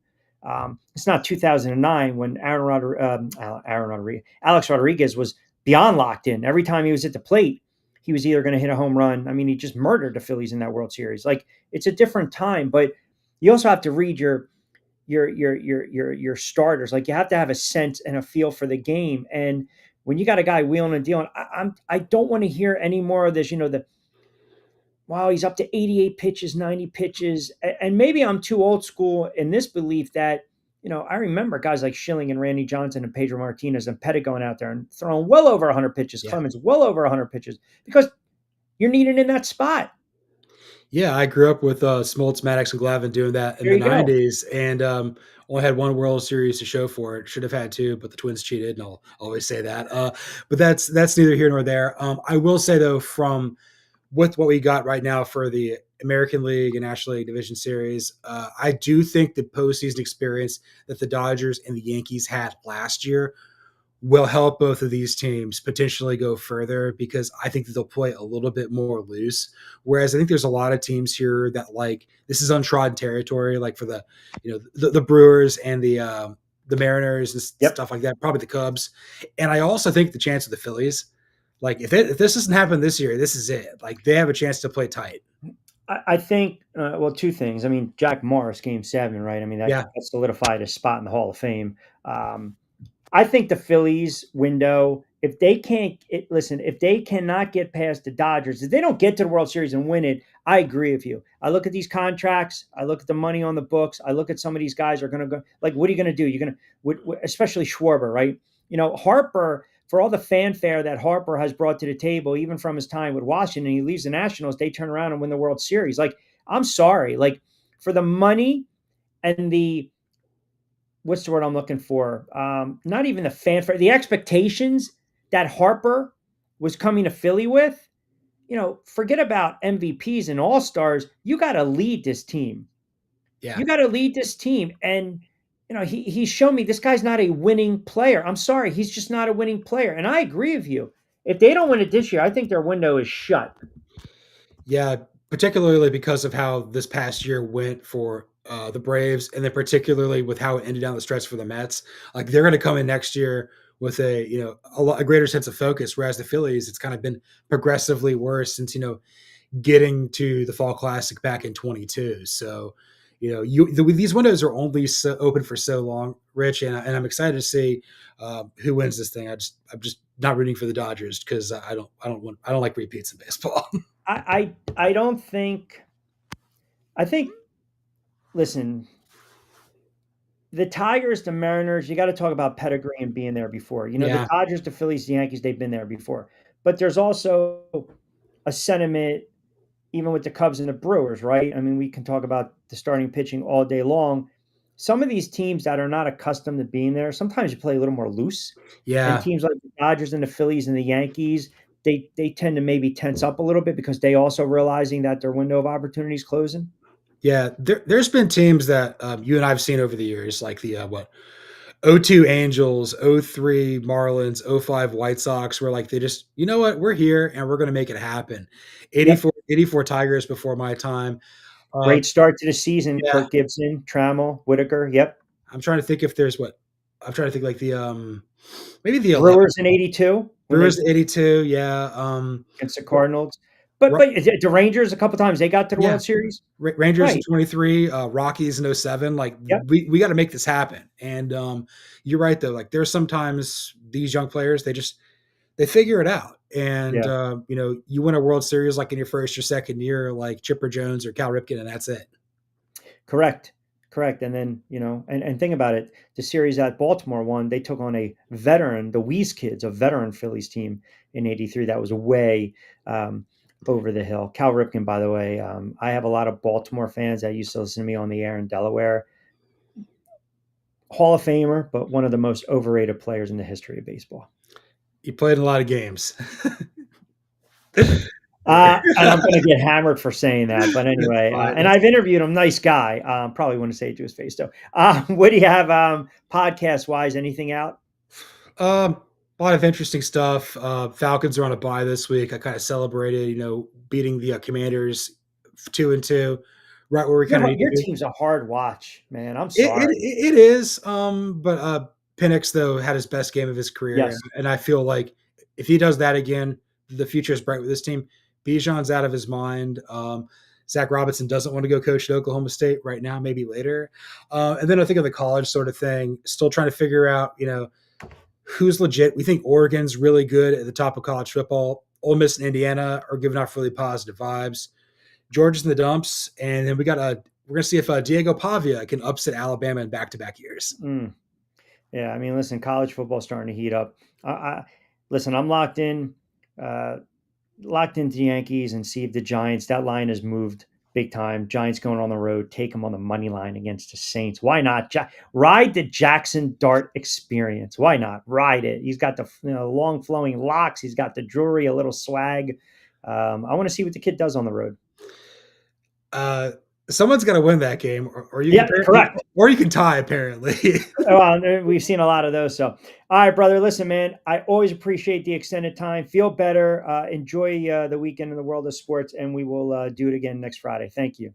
A: It's not 2009 when Alex Rodriguez was beyond locked in. Every time he was at the plate, he was either going to hit a home run. I mean, he just murdered the Phillies in that World Series. Like, it's a different time, but you also have to read your starters. Like, you have to have a sense and a feel for the game. And when you got a guy wheeling and dealing, I don't want to hear any more of this, wow, he's up to 88 pitches, 90 pitches. And maybe I'm too old school in this belief that, I remember guys like Schilling and Randy Johnson and Pedro Martinez and Pettit going out there and throwing well over 100 pitches, Clemens well over 100 pitches, because you're needed in that spot.
B: Yeah, I grew up with Smoltz, Maddox, and Glavine doing that in the 90s, and only had one World Series to show for it. Should have had two, but the Twins cheated, and I'll always say that. But that's neither here nor there. I will say, though, from with what we got right now for the American League and National League Division Series, I do think the postseason experience that the Dodgers and the Yankees had last year will help both of these teams potentially go further, because I think that they'll play a little bit more loose. Whereas I think there's a lot of teams here that, like, this is untrodden territory, like for the Brewers and the Mariners and stuff like that, probably the Cubs. And I also think the chance of the Phillies, like, if this doesn't happen this year, this is it. Like, they have a chance to play tight.
A: I think, well, two things. I mean, Jack Morris, Game 7, right? I mean,
B: Yeah,
A: that solidified his spot in the Hall of Fame. Um, I think the Phillies window, if they can't listen, if they cannot get past the Dodgers, if they don't get to the World Series and win it, I agree with you. I look at these contracts, I look at the money on the books, I look at some of these guys are going to go. Like, what are you going to do? You're going to, especially Schwarber, right? Harper. For all the fanfare that Harper has brought to the table, even from his time with Washington, he leaves the Nationals. They turn around and win the World Series. Like, I'm sorry, like for the money and the what's the word I'm looking for? Not even the fanfare, the expectations that Harper was coming to Philly with. Forget about MVPs and All Stars. You got to lead this team.
B: yeah.
A: You got to lead this team, and he's shown me this guy's not a winning player. I'm sorry, he's just not a winning player, and I agree with you. If they don't win it this year, I think their window is shut.
B: Yeah, particularly because of how this past year went for the Braves, and then particularly with how it ended down the stretch for the Mets. Like they're going to come in next year with a greater sense of focus, whereas the Phillies, it's kind of been progressively worse since getting to the Fall Classic back in 22. So these windows are only open for so long, Rich, and I'm excited to see who wins this thing. I'm just not rooting for the Dodgers because I don't like repeats in baseball.
A: I don't think. I think. Listen, the Tigers, the Mariners, you got to talk about pedigree and being there before. The
B: Yeah,
A: Dodgers, the Phillies, the Yankees, they've been there before. But there's also a sentiment, even with the Cubs and the Brewers, right? I mean, we can talk about the starting pitching all day long. Some of these teams that are not accustomed to being there, sometimes you play a little more loose. And
B: yeah,
A: teams like the Dodgers and the Phillies and the Yankees, they tend to maybe tense up a little bit because they also realizing that their window of opportunity is closing.
B: yeah. There's been teams that you and I've seen over the years, like the '02 Angels, '03 Marlins, '05 White Sox, where like they just, you know what, we're here and we're going to make it happen.
A: Yep.
B: 84 Tigers before my time. Uh,
A: Great start to the season.
B: yeah,
A: Kirk Gibson, Trammell, Whitaker. Yep.
B: I'm trying to think if there's what I'm trying to think like the maybe the 11
A: Brewers in '82 when they
B: Brewers '82, yeah,
A: against the Cardinals. But the Rangers a couple times they got to the
B: yeah,
A: World Series.
B: Rangers in
A: Right.
B: 23, Rockies in '07. Like
A: Yep.
B: we got to make this happen. And you're right though. Like there's sometimes these young players they figure it out. And
A: Yeah.
B: you win a World Series like in your first or second year, like Chipper Jones or Cal Ripken, and that's it.
A: Correct. Correct. And then, and think about it. The series that Baltimore won, they took on a veteran, the Weiss kids, a veteran Phillies team in '83 that was way over the hill. Cal Ripken, by the way, I have a lot of Baltimore fans that used to listen to me on the air in Delaware. Hall of Famer, but one of the most overrated players in the history of baseball.
B: He played in a lot of games.
A: And I'm going to get hammered for saying that, but
B: That's
A: anyway,
B: fine.
A: and I've interviewed him. Nice guy. Probably wouldn't say it to his face though. What do you have podcast wise? Anything out?
B: A lot of interesting stuff. Falcons are on a bye this week. I kind of celebrated, beating the Commanders 2-2, right where we kind of need to
A: Your
B: be.
A: team's a hard watch, man. I'm
B: It
A: sorry.
B: it, it is, but Penix though had his best game of his career,
A: Yes,
B: and I feel like if he does that again, the future is bright with this team. Bijan's out of his mind. Zach Robinson doesn't want to go coach at Oklahoma State right now, maybe later. And then I think of the college sort of thing, still trying to figure out, who's legit. We think Oregon's really good at the top of college football. Ole Miss and Indiana are giving off really positive vibes. Georgia's in the dumps, and then we're gonna see if Diego Pavia can upset Alabama in back-to-back years.
A: mm, yeah. I mean, listen, college football's starting to heat up. Listen, I'm locked in. Uh, Locked into the Yankees and see if the Giants. That line has moved big time. Giants going on the road, take them on the money line against the Saints. Why not? Ride the Jackson Dart experience. Why not ride it? He's got the long flowing locks. He's got the jewelry, a little swag. I want to see what the kid does on the road.
B: Uh, Someone's got to win that game, or you
A: Yeah,
B: can
A: correct.
B: or you can tie. Apparently,
A: Well, we've seen a lot of those. So, all right, brother. Listen, man. I always appreciate the extended time. Feel better. Enjoy the weekend in the world of sports, and we will do it again next Friday. Thank you.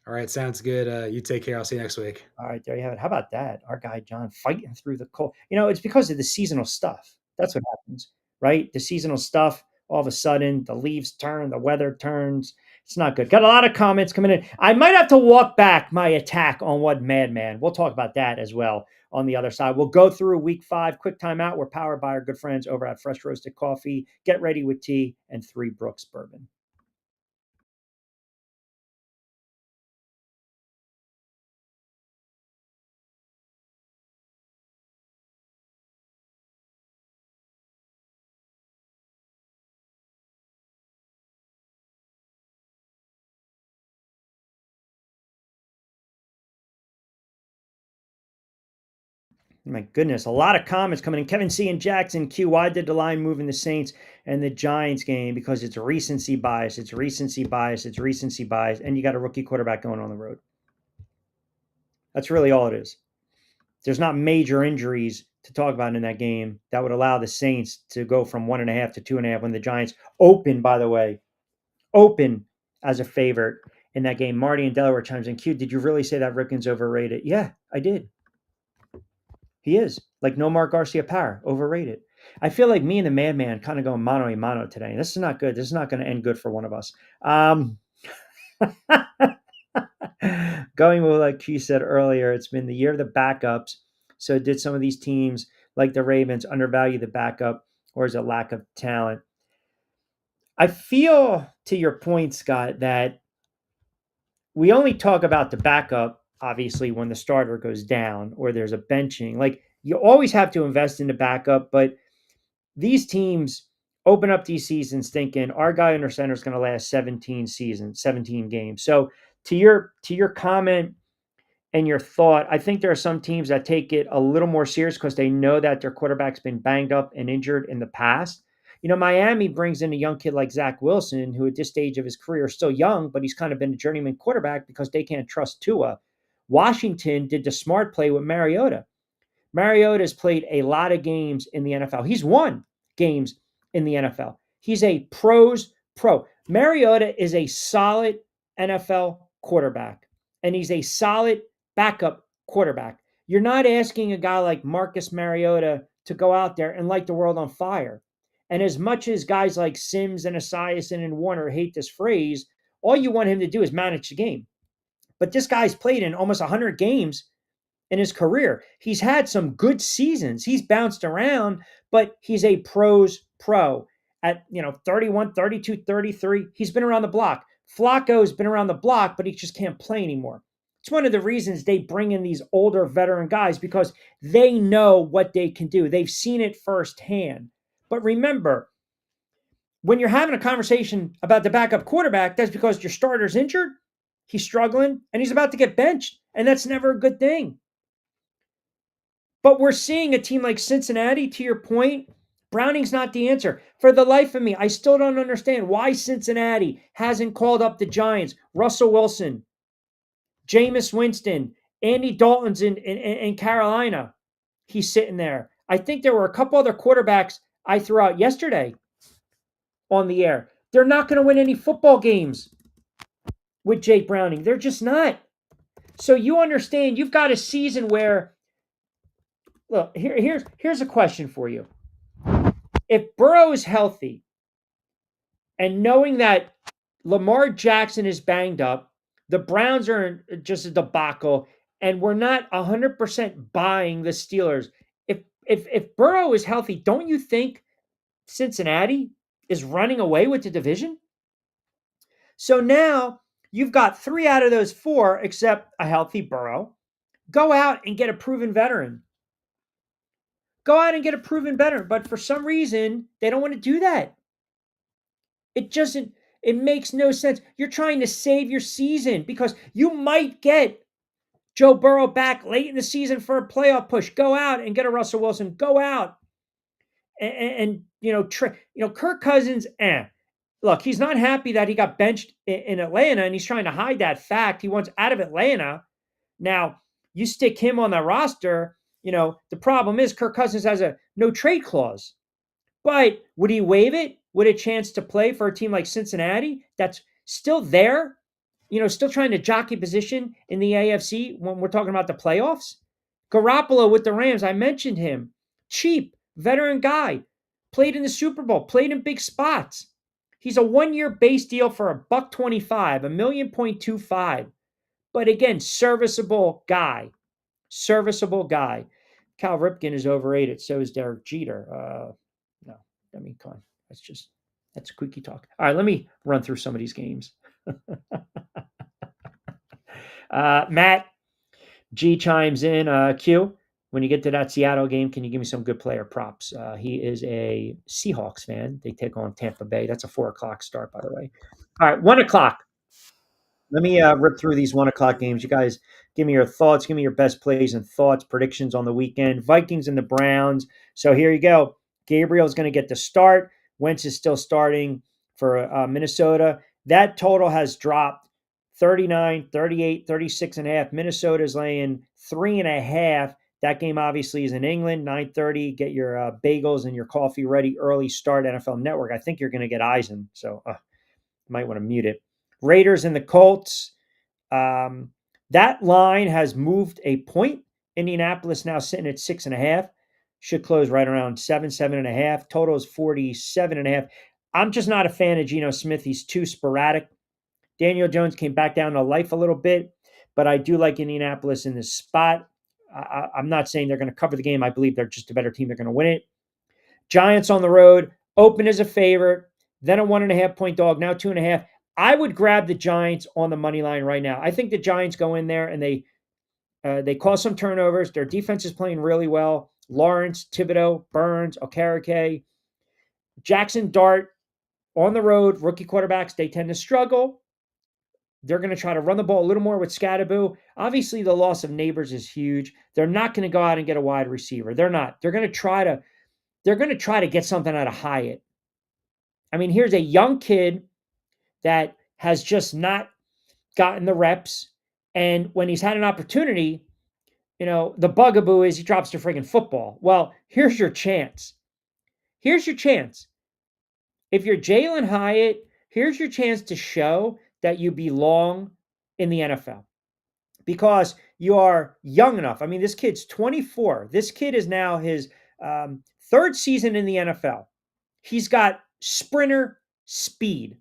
B: all right, sounds good. You take care. I'll see you next week.
A: All right, there you have it. How about that? Our guy John fighting through the cold. It's because of the seasonal stuff. That's what happens, right? The seasonal stuff. All of a sudden, the leaves turn, the weather turns. It's not good. Got a lot of comments coming in. I might have to walk back my attack on what Madman. We'll talk about that as well on the other side. We'll go through week 5. Quick timeout. We're powered by our good friends over at Fresh Roasted Coffee. Get ready with tea and 3 Brooks Bourbon. My goodness, a lot of comments coming in. Kevin C. and Jackson Q. Why did the line move in the Saints and the Giants game? Because it's recency bias. It's recency bias. It's recency bias. And you got a rookie quarterback going on the road. That's really all it is. There's not major injuries to talk about in that game that would allow the Saints to go from 1.5 to 2.5 when the Giants open, by the way, open as a favorite in that game. Marty in Delaware chimes in. Q, did you really say that Ripken's overrated? Yeah, I did. He is. Like Nomar Garcia Parra, overrated. I feel like me and the Madman kind of going mano a mano today. This is not good. This is not going to end good for one of us. Going with like she said earlier, it's been the year of the backups. So did some of these teams like the Ravens undervalue the backup, or is it lack of talent? I feel, to your point, Scott, that we only talk about the backup, obviously, when the starter goes down or there's a benching. Like, you always have to invest in the backup, but these teams open up these seasons thinking our guy under center is going to last 17 games. So to your comment and your thought, I think there are some teams that take it a little more serious because they know that their quarterback's been banged up and injured in the past. Miami brings in a young kid like Zach Wilson, who at this stage of his career is still young, but he's kind of been a journeyman quarterback because they can't trust Tua. Washington did the smart play with Mariota. Mariota has played a lot of games in the NFL. He's won games in the NFL. He's a pro's pro. Mariota is a solid NFL quarterback, and he's a solid backup quarterback. You're not asking a guy like Marcus Mariota to go out there and light the world on fire. And as much as guys like Sims and Esiason and Warner hate this phrase, all you want him to do is manage the game. But this guy's played in almost 100 games in his career. He's had some good seasons. He's bounced around, but he's a pro's pro at 31, 32, 33. He's been around the block. Flacco's been around the block, but he just can't play anymore. It's one of the reasons they bring in these older veteran guys, because they know what they can do. They've seen it firsthand. But remember, when you're having a conversation about the backup quarterback, that's because your starter's injured, he's struggling, and he's about to get benched. And that's never a good thing. But we're seeing a team like Cincinnati, to your point, Browning's not the answer. For the life of me, I still don't understand why Cincinnati hasn't called up the Giants, Russell Wilson, Jameis Winston, Andy Dalton's in Carolina. He's sitting there. I think there were a couple other quarterbacks I threw out yesterday on the air. They're not going to win any football games with Jake Browning. They're just not. So you understand, you've got a season where, look, here's a question for you. If Burrow is healthy, and knowing that Lamar Jackson is banged up, the Browns are just a debacle, and we're not 100% buying the Steelers. If Burrow is healthy, don't you think Cincinnati is running away with the division? So now you've got 3 out of those 4, except a healthy Burrow. Go out and get a proven veteran. Go out and get a proven veteran. But for some reason, they don't want to do that. It makes no sense. You're trying to save your season because you might get Joe Burrow back late in the season for a playoff push. Go out and get a Russell Wilson. Go out and Kirk Cousins. Look, he's not happy that he got benched in Atlanta, and he's trying to hide that fact. He wants out of Atlanta. Now, you stick him on the roster, the problem is Kirk Cousins has a no trade clause. But would he waive it? Would a chance to play for a team like Cincinnati that's still there, still trying to jockey position in the AFC when we're talking about the playoffs? Garoppolo with the Rams, I mentioned him. Cheap, veteran guy, played in the Super Bowl, played in big spots. He's a 1-year base deal for $1.25, $1.25 million. But again, serviceable guy. Serviceable guy. Cal Ripken is overrated. So is Derek Jeter. No, I mean, come on. That's quickie talk. All right, let me run through some of these games. Matt G chimes in. Q, when you get to that Seattle game, can you give me some good player props? He is a Seahawks fan. They take on Tampa Bay. That's a 4:00 start, by the way. All right, 1:00. Let me rip through these 1:00 games. You guys give me your thoughts. Give me your best plays and thoughts, predictions on the weekend. Vikings and the Browns. So here you go. Gabriel's going to get the start. Wentz is still starting for Minnesota. That total has dropped 39, 38, 36 and a half. Minnesota is laying 3.5. That game obviously is in England, 9:30. Get your bagels and your coffee ready. Early start, NFL Network. I think you're going to get Eisen, so you might want to mute it. Raiders and the Colts. That line has moved a point. Indianapolis now sitting at 6.5. Should close right around 7.5. Total is 47.5. I'm just not a fan of Geno Smith. He's too sporadic. Daniel Jones came back down to life a little bit, but I do like Indianapolis in this spot. I'm not saying they're going to cover the game. I believe they're just a better team. They're going to win it. Giants on the road, open as a favorite, then a 1.5 point dog, now 2.5. I would grab the Giants on the money line right now. I think the Giants go in there and they cause some turnovers. Their defense is playing really well. Lawrence, Thibodeau, Burns, Okereke, Jackson Dart on the road. Rookie quarterbacks, they tend to struggle. They're going to try to run the ball a little more with Scadaboo. Obviously, the loss of Neighbors is huge. They're not going to go out and get a wide receiver. They're not. They're going to try to get something out of Hyatt. I mean, here's a young kid that has just not gotten the reps. And when he's had an opportunity, the bugaboo is he drops the friggin' football. Well, here's your chance. Here's your chance. If you're Jalen Hyatt, here's your chance to show that you belong in the NFL because you are young enough. I mean, this kid's 24. This kid is now his third season in the NFL. He's got sprinter speed.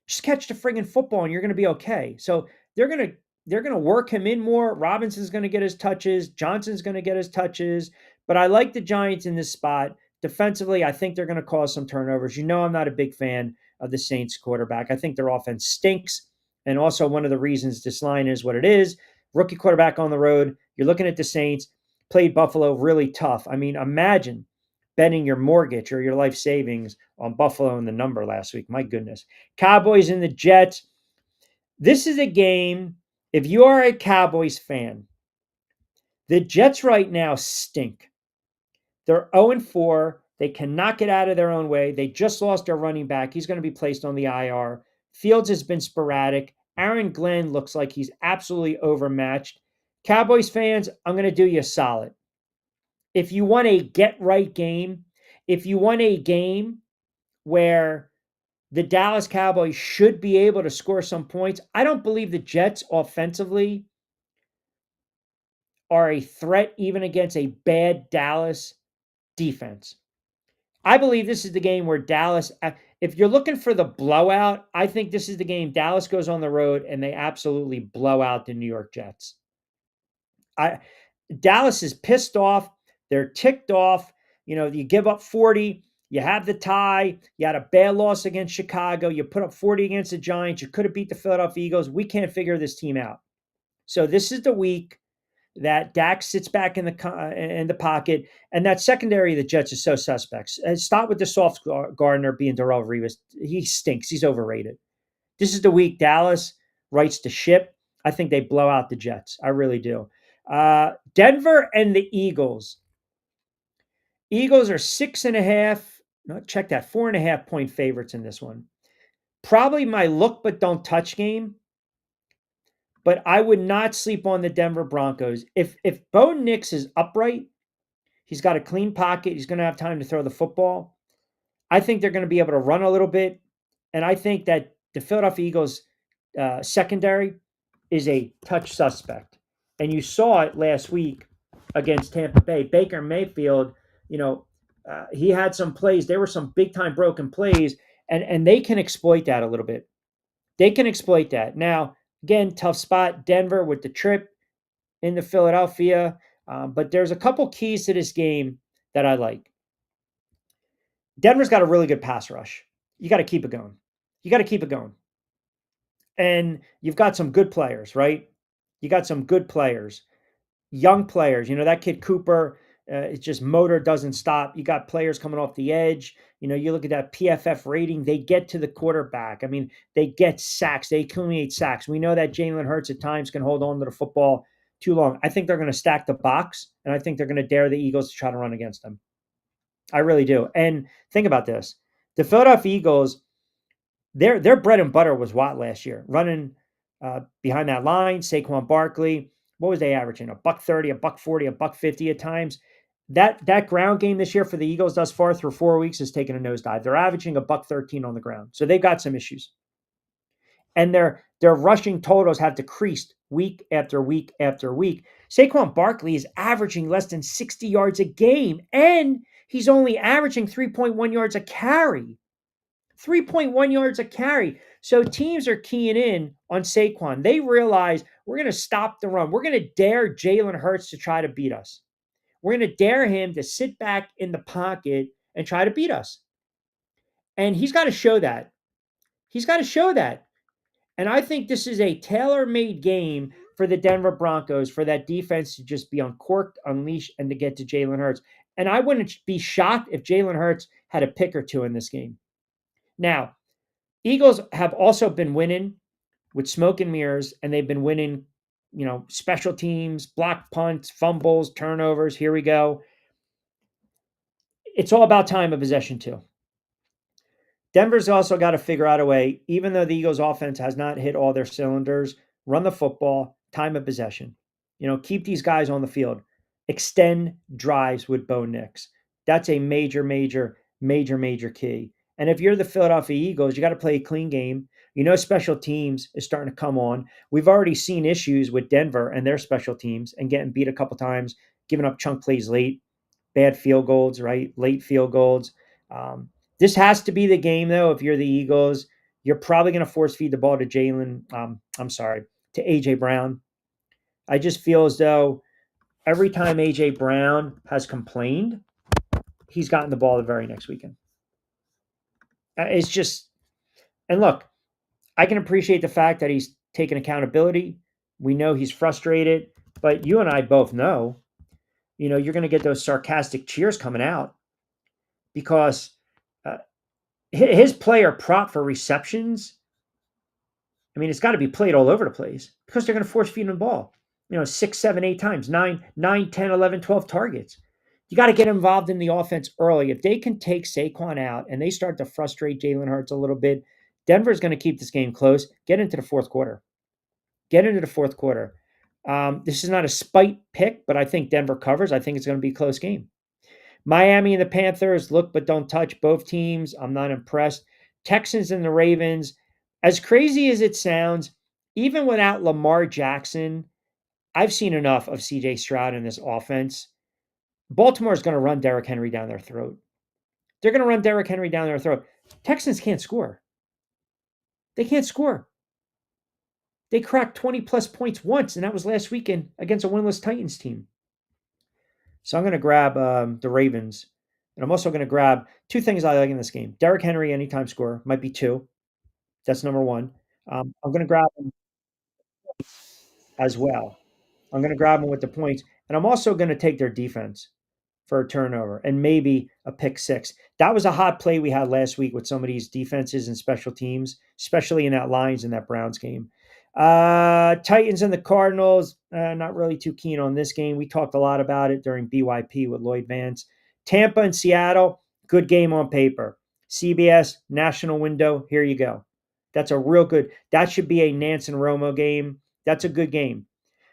A: Just catch the friggin' football and you're going to be okay. So they're going to work him in more. Robinson's going to get his touches. Johnson's going to get his touches. But I like the Giants in this spot. Defensively, I think they're going to cause some turnovers. I'm not a big fan of the Saints quarterback. I think their offense stinks. And also one of the reasons this line is what it is. Rookie quarterback on the road. You're looking at the Saints. Played Buffalo really tough. I mean, imagine betting your mortgage or your life savings on Buffalo and the number last week. My goodness. Cowboys and the Jets. This is a game, if you are a Cowboys fan, the Jets right now stink. They're 0-4. They cannot get out of their own way. They just lost their running back. He's going to be placed on the IR. Fields has been sporadic. Aaron Glenn looks like he's absolutely overmatched. Cowboys fans, I'm going to do you a solid. If you want a get-right game, if you want a game where the Dallas Cowboys should be able to score some points, I don't believe the Jets offensively are a threat even against a bad Dallas defense. I believe this is the game where Dallas, if you're looking for the blowout, I think this is the game Dallas goes on the road and they absolutely blow out the New York Jets. Dallas is pissed off. They're ticked off. You give up 40. You have the tie. You had a bad loss against Chicago. You put up 40 against the Giants. You could have beat the Philadelphia Eagles. We can't figure this team out. So this is the week that Dak sits back in the pocket, and that secondary of the Jets is so suspect. Start with the soft Gardner being Darrelle Revis. He stinks. He's overrated. This is the week Dallas rights the ship. I think they blow out the Jets. I really do. Denver and the Eagles. Eagles are 6.5. No, check that. 4.5 point favorites in this one. Probably my look but don't touch game. But I would not sleep on the Denver Broncos. If Bo Nix is upright, he's got a clean pocket, he's going to have time to throw the football. I think they're going to be able to run a little bit. And I think that the Philadelphia Eagles secondary is a touch suspect. And you saw it last week against Tampa Bay. Baker Mayfield, he had some plays. There were some big-time broken plays. And they can exploit that a little bit. They can exploit that. Now, again, tough spot, Denver with the trip into Philadelphia. But there's a couple keys to this game that I like. Denver's got a really good pass rush. You got to keep it going. You got to keep it going. And you've got some good players, right? You got some good players, young players. You know, that kid Cooper, it's just motor doesn't stop. You got players coming off the edge. You know, you look at that PFF rating, they get to the quarterback. I mean, they get sacks, they accumulate sacks. We know that Jalen Hurts at times can hold on to the football too long. I think they're going to stack the box, and I think they're going to dare the Eagles to try to run against them. I really do. And think about this. The Philadelphia Eagles, their bread and butter was Watt last year, running behind that line. Saquon Barkley, what was they averaging? $130, $140, $150 at times. That ground game this year for the Eagles thus far through 4 weeks has taken a nosedive. They're averaging $113 on the ground, so they've got some issues, and their rushing totals have decreased week after week after week. Saquon Barkley is averaging less than 60 yards a game, and he's only averaging 3.1 yards a carry. 3.1 yards a carry. So teams are keying in on Saquon. They realize we're going to stop the run. We're going to dare Jalen Hurts to try to beat us. We're going to dare him to sit back in the pocket and try to beat us. And he's got to show that. He's got to show that. And I think this is a tailor-made game for the Denver Broncos, for that defense to just be uncorked, unleashed, and to get to Jalen Hurts. And I wouldn't be shocked if Jalen Hurts had a pick or two in this game. Now, Eagles have also been winning with smoke and mirrors, and they've been winning, you know, special teams, block punts, fumbles, turnovers. Here we go. It's all about time of possession, too. Denver's also got to figure out a way, even though the Eagles' offense has not hit all their cylinders, run the football, time of possession. You know, keep these guys on the field. Extend drives with Bo Nix. That's a major, major, major, major key. And if you're the Philadelphia Eagles, you got to play a clean game. You know, special teams is starting to come on. We've already seen issues with Denver and their special teams and getting beat a couple times, giving up chunk plays late, bad field goals, right? Late field goals. This has to be the game, though. If you're the Eagles, you're probably going to force feed the ball to to A.J. Brown. I just feel as though every time A.J. Brown has complained, he's gotten the ball the very next weekend. It's just, and look, I can appreciate the fact that he's taken accountability. We know he's frustrated, but you and I both know, you know, you're going to get those sarcastic cheers coming out because his player prop for receptions, I mean, it's got to be played all over the place because they're going to force feed him the ball, you know, 6, 7, 8 times, 9, 10, 11, 12 targets. You got to get involved in the offense early. If they can take Saquon out and they start to frustrate Jalen Hurts a little bit, Denver's going to keep this game close. Get into the fourth quarter. This is not a spite pick, but I think Denver covers. I think it's going to be a close game. Miami and the Panthers, look but don't touch. Both teams, I'm not impressed. Texans and the Ravens, as crazy as it sounds, even without Lamar Jackson, I've seen enough of C.J. Stroud in this offense. Baltimore is going to run Derrick Henry down their throat. They're going to run Derrick Henry down their throat. Texans can't score. They can't score. They cracked 20-plus points once, and that was last weekend against a winless Titans team. So I'm going to grab the Ravens. And I'm also going to grab two things I like in this game. Derrick Henry, anytime score, might be 2. That's number 1. I'm going to grab him as well. I'm going to grab them with the points. And I'm also going to take their defense for a turnover and maybe a pick 6. That was a hot play we had last week with some of these defenses and special teams, especially in that Lions and that Browns game. Titans and the Cardinals, not really too keen on this game. We talked a lot about it during BYP with Lloyd Vance. Tampa and Seattle, good game on paper. CBS, national window, here you go. That's a real good, that should be a Nance and Romo game. That's a good game.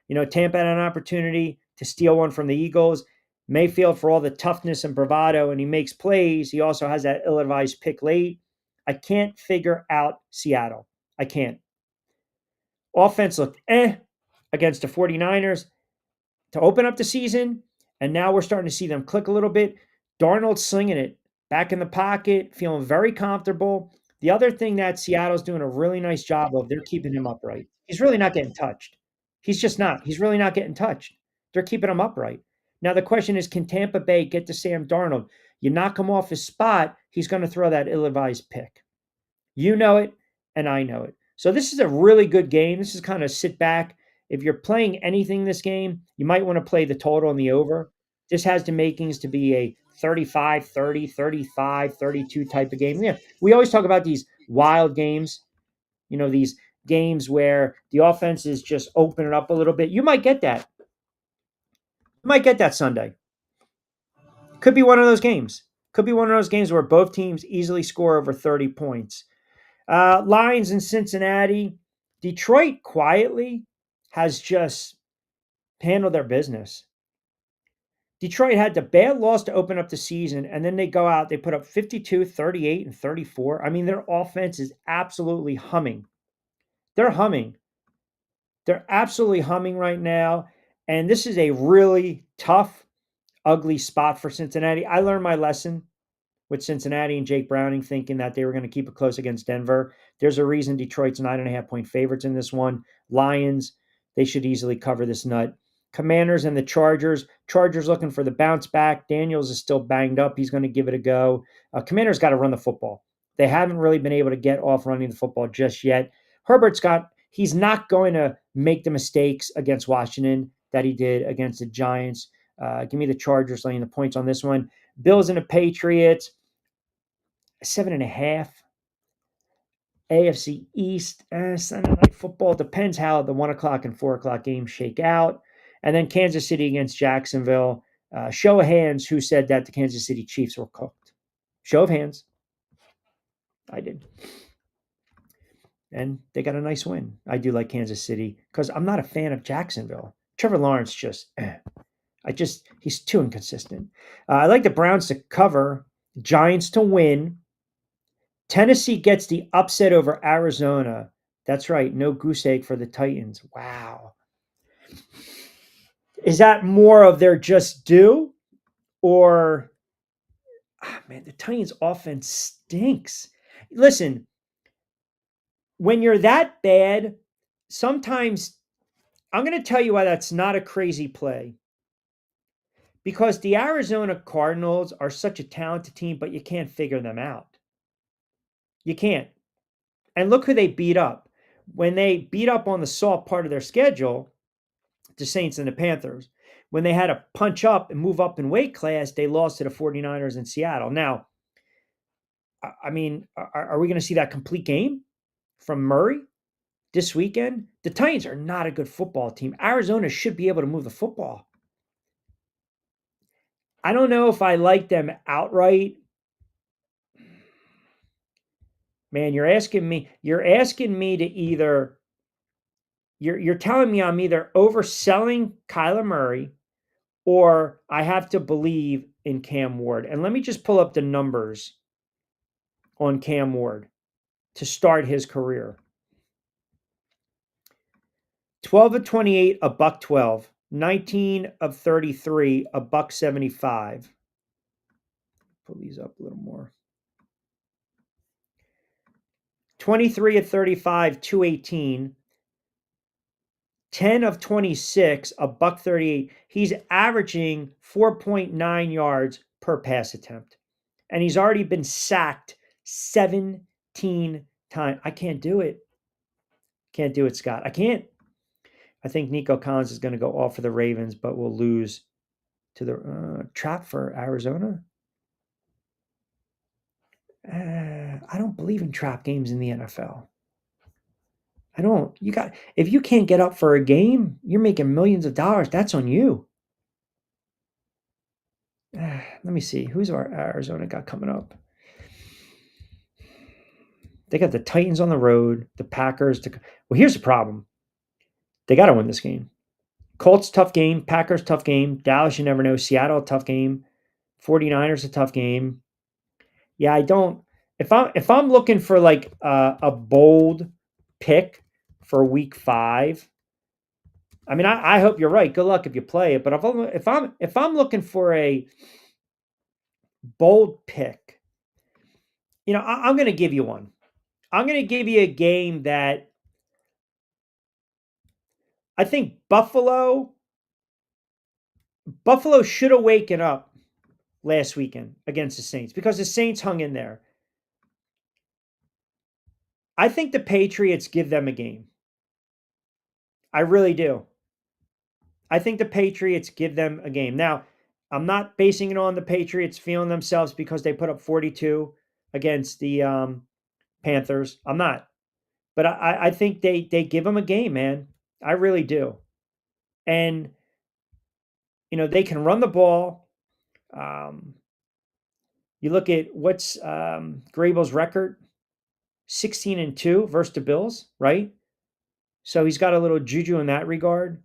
A: You know, Tampa had an opportunity to steal one from the Eagles. Mayfield, for all the toughness and bravado, and he makes plays, he also has that ill-advised pick late. I can't figure out Seattle. I can't. Offense looked against the 49ers to open up the season, and now we're starting to see them click a little bit. Darnold slinging it back in the pocket, feeling very comfortable. The other thing that Seattle's doing a really nice job of, they're keeping him upright. He's really not getting touched. He's just not. He's really not getting touched. They're keeping him upright. Now the question is, can Tampa Bay get to Sam Darnold? You knock him off his spot, he's going to throw that ill-advised pick. You know it, and I know it. So this is a really good game. This is kind of sit back. If you're playing anything this game, you might want to play the total and the over. This has the makings to be a 35, 30, 35, 32 type of game. Yeah, we always talk about these wild games, these games where the offense is just opening up a little bit. You might get that. You might get that Sunday. Could be one of those games. Could be one of those games where both teams easily score over 30 points. Lions in Cincinnati. Detroit quietly has just handled their business. Detroit had the bad loss to open up the season, and then they go out, they put up 52, 38, and 34. I mean, their offense is absolutely humming. They're humming. They're absolutely humming right now, and this is a really tough, ugly spot for Cincinnati. I learned my lesson with Cincinnati and Jake Browning thinking that they were going to keep it close against Denver. There's a reason Detroit's 9.5-point favorites in this one. Lions, they should easily cover this nut. Commanders and the Chargers. Chargers looking for the bounce back. Daniels is still banged up. He's going to give it a go. Commanders got to run the football. They haven't really been able to get off running the football just yet. He's not going to make the mistakes against Washington that he did against the Giants. Give me the Chargers laying the points on this one. Bills and the Patriots, 7.5. AFC East, Sunday Night Football. Depends how the 1 o'clock and 4 o'clock games shake out. And then Kansas City against Jacksonville. Show of hands, who said that the Kansas City Chiefs were cooked? Show of hands. I did. And they got a nice win. I do like Kansas City because I'm not a fan of Jacksonville. Trevor Lawrence he's too inconsistent. I like the Browns to cover, Giants to win. Tennessee gets the upset over Arizona. That's right. No goose egg for the Titans. Wow. Is that more of their just due? Or, man, the Titans offense stinks. Listen, when you're that bad, sometimes I'm going to tell you why that's not a crazy play. Because the Arizona Cardinals are such a talented team, but you can't figure them out. You can't. And look who they beat up. When they beat up on the soft part of their schedule, the Saints and the Panthers, when they had to punch up and move up in weight class, they lost to the 49ers in Seattle. Now, I mean, are we going to see that complete game from Murray this weekend? The Titans are not a good football team. Arizona should be able to move the football. I don't know if I like them outright. Man, you're asking me to either you're telling me I'm either overselling Kyler Murray or I have to believe in Cam Ward. And let me just pull up the numbers on Cam Ward to start his career. 12 of 28, $112. 19 of 33, $175. Pull these up a little more. 23 of 35, $218. 10 of 26, $138. He's averaging 4.9 yards per pass attempt. And he's already been sacked 17 times. I can't do it. Can't do it, Scott. I can't. I think Nico Collins is going to go off for the Ravens, but will lose to the trap for Arizona. I don't believe in trap games in the NFL. I don't. If you can't get up for a game, you're making millions of dollars. That's on you. Let me see. Who's our Arizona got coming up? They got the Titans on the road, the Packers. Well, here's the problem. They got to win this game. Colts, tough game. Packers, tough game. Dallas, you never know. Seattle, tough game. 49ers, a tough game. Yeah, I don't. If I'm looking for like a bold pick for week 5, I mean, I hope you're right. Good luck if you play it. But if I'm looking for a bold pick, I'm going to give you one. I'm going to give you a game that I think Buffalo should have waken up last weekend against the Saints because the Saints hung in there. I think the Patriots give them a game. I really do. I think the Patriots give them a game. Now, I'm not basing it on the Patriots feeling themselves because they put up 42 against the Panthers. I'm not. But I think they give them a game, man. I really do. And, they can run the ball. Um, you look at what's Grable's record 16-2 versus the Bills, right? So he's got a little juju in that regard.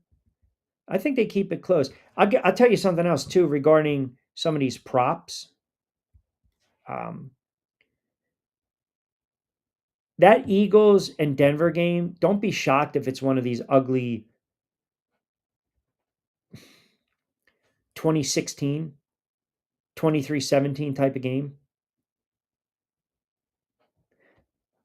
A: I think they keep it close. I'll tell you something else too regarding some of these props. Um, that Eagles and Denver game, don't be shocked if it's one of these ugly 2016, 23-17 type of game.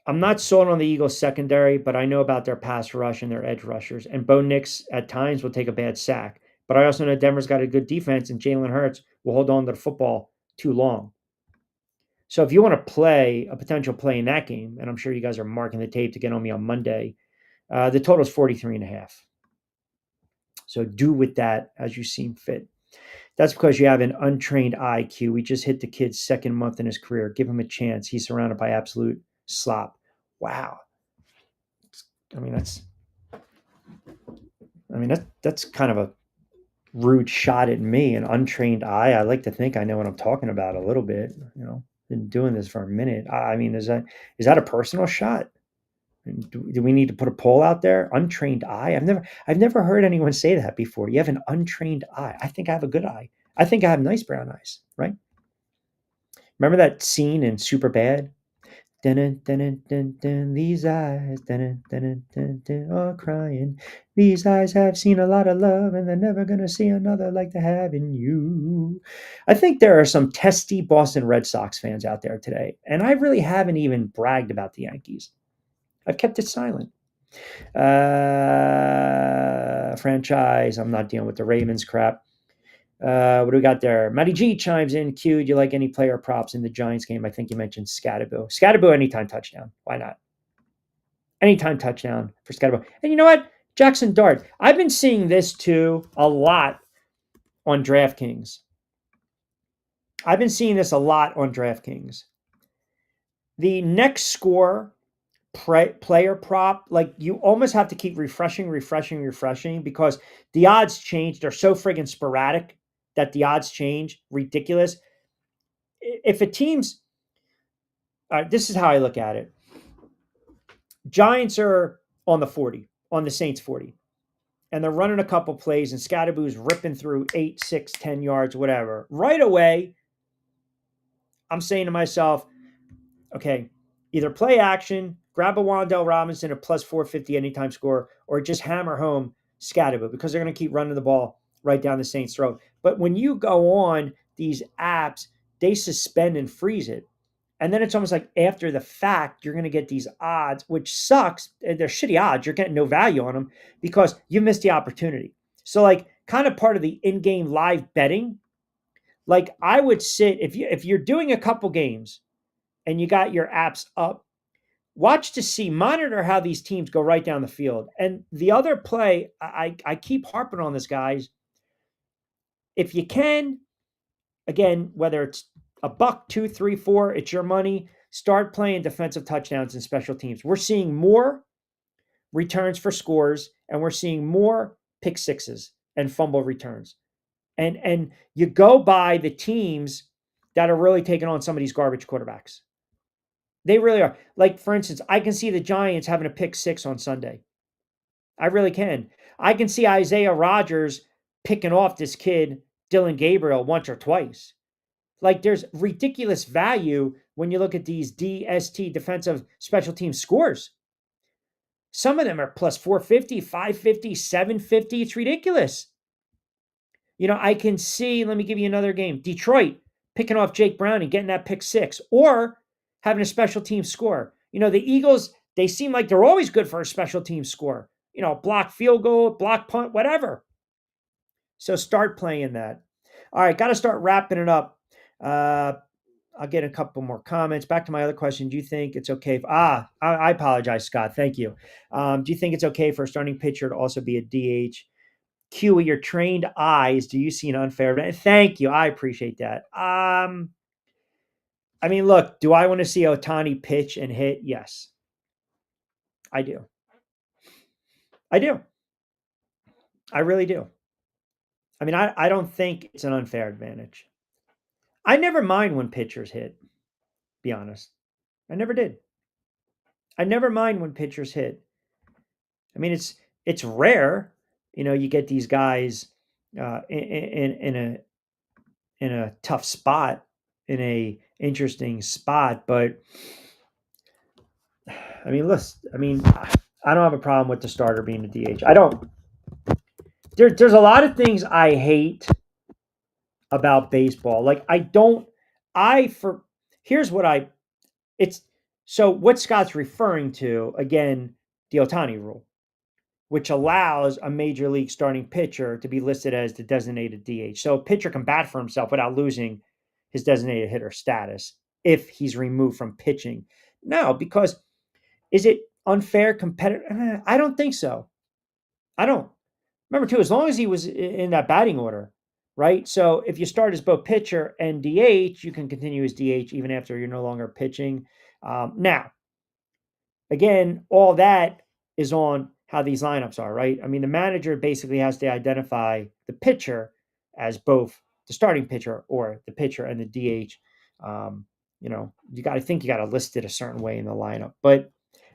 A: I'm not sold on the Eagles secondary, but I know about their pass rush and their edge rushers. And Bo Nix at times will take a bad sack. But I also know Denver's got a good defense, and Jalen Hurts will hold on to the football too long. So if you want to play a potential play in that game, and I'm sure you guys are marking the tape to get on me on Monday, the total is 43.5. So do with that as you seem fit. That's because you have an untrained IQ. We just hit the kid's second month in his career. Give him a chance. He's surrounded by absolute slop. Wow. I mean, that's kind of a rude shot at me, an untrained eye. I like to think I know what I'm talking about a little bit. Been doing this for a minute. I mean, is that a personal shot? Do we need to put a poll out there? Untrained eye? I've never heard anyone say that before. You have an untrained eye. I think I have a good eye. I think I have nice brown eyes, right? Remember that scene in Superbad? Dun, dun, dun, dun, these eyes are crying. These eyes have seen a lot of love, and they're never gonna see another like they have in you. I think there are some testy Boston Red Sox fans out there today, and I really haven't even bragged about the Yankees. I've kept it silent. Franchise. I'm not dealing with the Ravens crap. What do we got there? Matty G chimes in. Q, do you like any player props in the Giants game? I think you mentioned Scatterbo. Scatterbo, anytime touchdown. Why not? Anytime touchdown for Scatterbo. And you know what? Jackson Dart. I've been seeing this too a lot on DraftKings. I've been seeing this a lot on DraftKings. The next score player prop, like you almost have to keep refreshing because the odds change. They're so friggin' sporadic that the odds change. Ridiculous. If a team's, this is how I look at it. Giants are on the 40, on the Saints 40, and they're running a couple plays, and Scatterboo's ripping through 8, 6, 10 yards, whatever. Right away, I'm saying to myself, okay, either play action, grab a Wan'Dale Robinson at plus 450 anytime score, or just hammer home Scatterboo because they're going to keep running the ball right down the Saints' throat. But when you go on these apps, they suspend and freeze it. And then it's almost like after the fact, you're going to get these odds, which sucks. They're shitty odds. You're getting no value on them because you missed the opportunity. So like kind of part of the in-game live betting, like I would sit, if you're doing a couple games and you got your apps up, watch to see, monitor how these teams go right down the field. And the other play, I keep harping on this, guys. If you can, again, whether it's a buck, 2, 3, 4, it's your money. Start playing defensive touchdowns and special teams. We're seeing more returns for scores, and we're seeing more pick sixes and fumble returns. And you go by the teams that are really taking on some of these garbage quarterbacks. They really are. Like, for instance, I can see the Giants having a pick six on Sunday. I really can. I can see Isaiah Rodgers picking off this kid, Dylan Gabriel, once or twice. Like, there's ridiculous value when you look at these DST defensive special team scores. Some of them are plus 450, 550, 750. It's ridiculous. I can see, let me give you another game. Detroit picking off Jake Browning, getting that pick six, or having a special team score. The Eagles, they seem like they're always good for a special team score. Block field goal, block punt, whatever. So start playing that. All right, got to start wrapping it up. I'll get a couple more comments. Back to my other question. Do you think it's okay? I apologize, Scott. Thank you. Do you think it's okay for a starting pitcher to also be a DH? Q, with your trained eyes, do you see an unfair? Thank you. I appreciate that. Look, do I want to see Ohtani pitch and hit? Yes, I do. I do. I really do. I don't think it's an unfair advantage. I never mind when pitchers hit, be honest. I never did. I never mind when pitchers hit. It's rare, you get these guys in a tough spot, in a interesting spot, but listen, I don't have a problem with the starter being a DH. I don't. There's a lot of things I hate about baseball. Like I don't. I for here's what I. It's so what Scott's referring to again, the Ohtani rule, which allows a major league starting pitcher to be listed as the designated DH. So a pitcher can bat for himself without losing his designated hitter status if he's removed from pitching. No, because is it unfair competitive? I don't think so. I don't. Remember too, as long as he was in that batting order, right? So if you start as both pitcher and DH, you can continue as DH even after you're no longer pitching. Now, again, all that is on how these lineups are, right? The manager basically has to identify the pitcher as both the starting pitcher or the pitcher and the DH. You got to list it a certain way in the lineup, but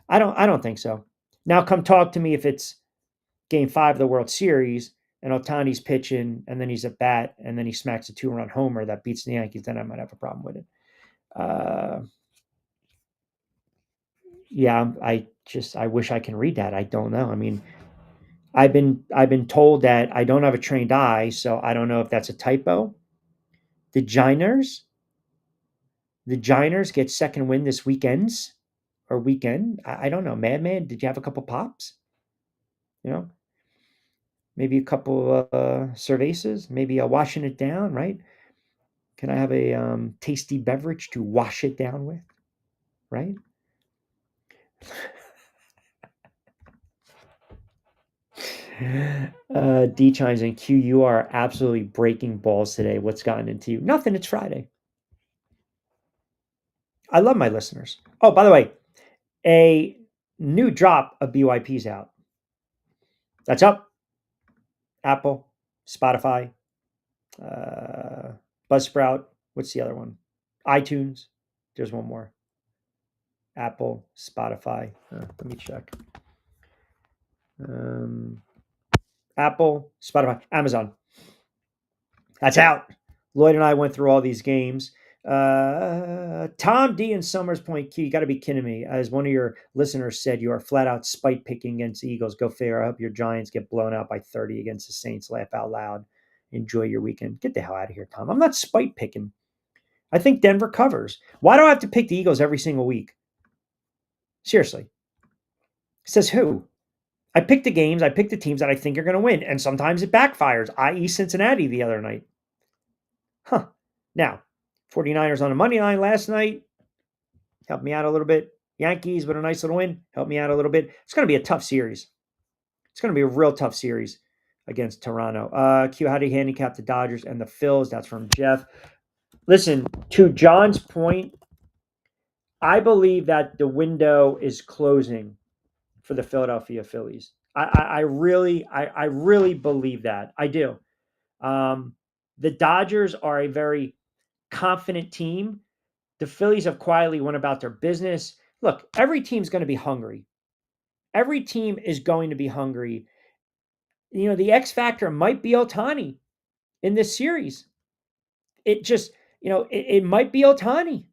A: I don't think so. Now, come talk to me if it's Game 5 of the World Series and Ohtani's pitching, and then he's at bat, and then he smacks a 2-run homer that beats the Yankees. Then I might have a problem with it. Yeah, I wish I can read that. I don't know. I've been told that I don't have a trained eye, so I don't know if that's a typo. The Giners get second win this weekend. I don't know. Madman, did you have a couple pops? Maybe a couple cervezas, maybe washing it down, right? Can I have a tasty beverage to wash it down with, right? D chimes in. Q, you are absolutely breaking balls today. What's gotten into you? Nothing. It's Friday. I love my listeners. Oh, by the way, a new drop of BYP's out. That's up. Apple, Spotify, Buzzsprout. What's the other one? iTunes. There's one more. Apple, Spotify. Let me check. Apple, Spotify, Amazon. That's out. Lloyd and I went through all these games. Tom D in Summers Point Q, you got to be kidding me. As one of your listeners said, you are flat out spite picking against the Eagles. Go figure. I hope your Giants get blown out by 30 against the Saints. Laugh out loud. Enjoy your weekend. Get the hell out of here, Tom. I'm not spite picking. I think Denver covers. Why do I have to pick the Eagles every single week? Seriously. Says who? I pick the games, I pick the teams that I think are going to win, and sometimes it backfires, i.e. Cincinnati the other night. Now, 49ers on a money line last night. Helped me out a little bit. Yankees with a nice little win. Helped me out a little bit. It's going to be a tough series. It's going to be a real tough series against Toronto. Q, how do you handicap the Dodgers and the Phils? That's from Jeff. Listen, to John's point, I believe that the window is closing for the Philadelphia Phillies. I really believe that. I do. The Dodgers are a very confident team. The Phillies have quietly went about their business. Look, every team's going to be hungry. Every team is going to be hungry. The X factor might be Ohtani in this series. It just, it might be Ohtani.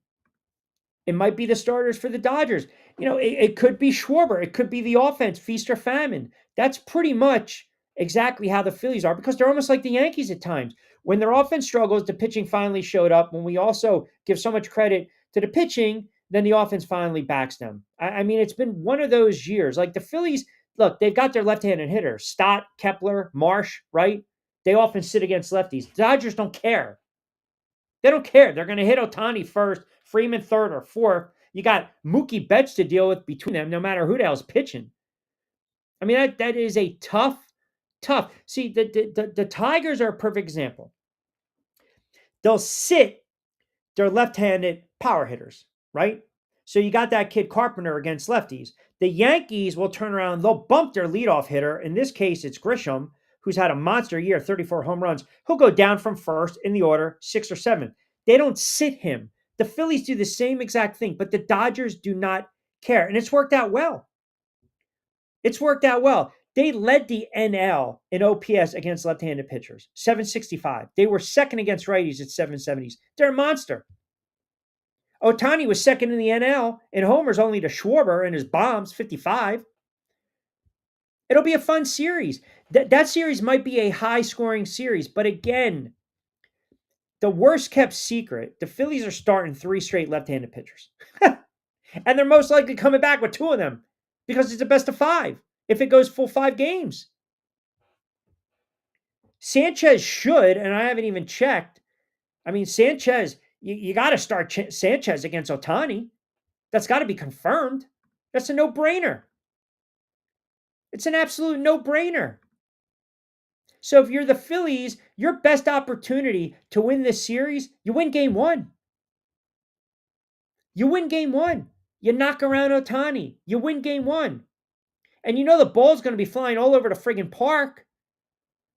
A: It might be the starters for the Dodgers. It could be Schwarber. It could be the offense, feast or famine. That's pretty much exactly how the Phillies are because they're almost like the Yankees at times. When their offense struggles, the pitching finally showed up. When we also give so much credit to the pitching, then the offense finally backs them. I mean, it's been one of those years. Like the Phillies, look, they've got their left-handed hitters, Stott, Kepler, Marsh, right? They often sit against lefties. Dodgers don't care. They don't care. They're going to hit Ohtani first, Freeman third or fourth. You got Mookie Betts to deal with between them, no matter who the hell's pitching. I mean, that is a tough. See, the Tigers are a perfect example. They'll sit their left-handed power hitters, right? So you got that kid Carpenter against lefties. The Yankees will turn around. They'll bump their leadoff hitter. In this case, it's Grisham, who's had a monster year, 34 home runs. He'll go down from first in the order, 6 or 7. They don't sit him. The Phillies do the same exact thing, but the Dodgers do not care. And it's worked out well. It's worked out well. They led the NL in OPS against left-handed pitchers, 765. They were second against righties at 770s. They're a monster. Ohtani was second in the NL in homers only to Schwarber and his bombs, 55. It'll be a fun series. That series might be a high-scoring series, but again, the worst-kept secret, the Phillies are starting 3 straight left-handed pitchers. And they're most likely coming back with 2 of them because it's a best of 5 if it goes full 5 games. Sanchez should, and I haven't even checked. I mean, Sanchez, you got to start Sanchez against Ohtani. That's got to be confirmed. That's a no-brainer. It's an absolute no-brainer. So if you're the Phillies, your best opportunity to win this series, you win game 1. You win game 1. You knock around Ohtani. You win game 1. And you know the ball's going to be flying all over the friggin' park.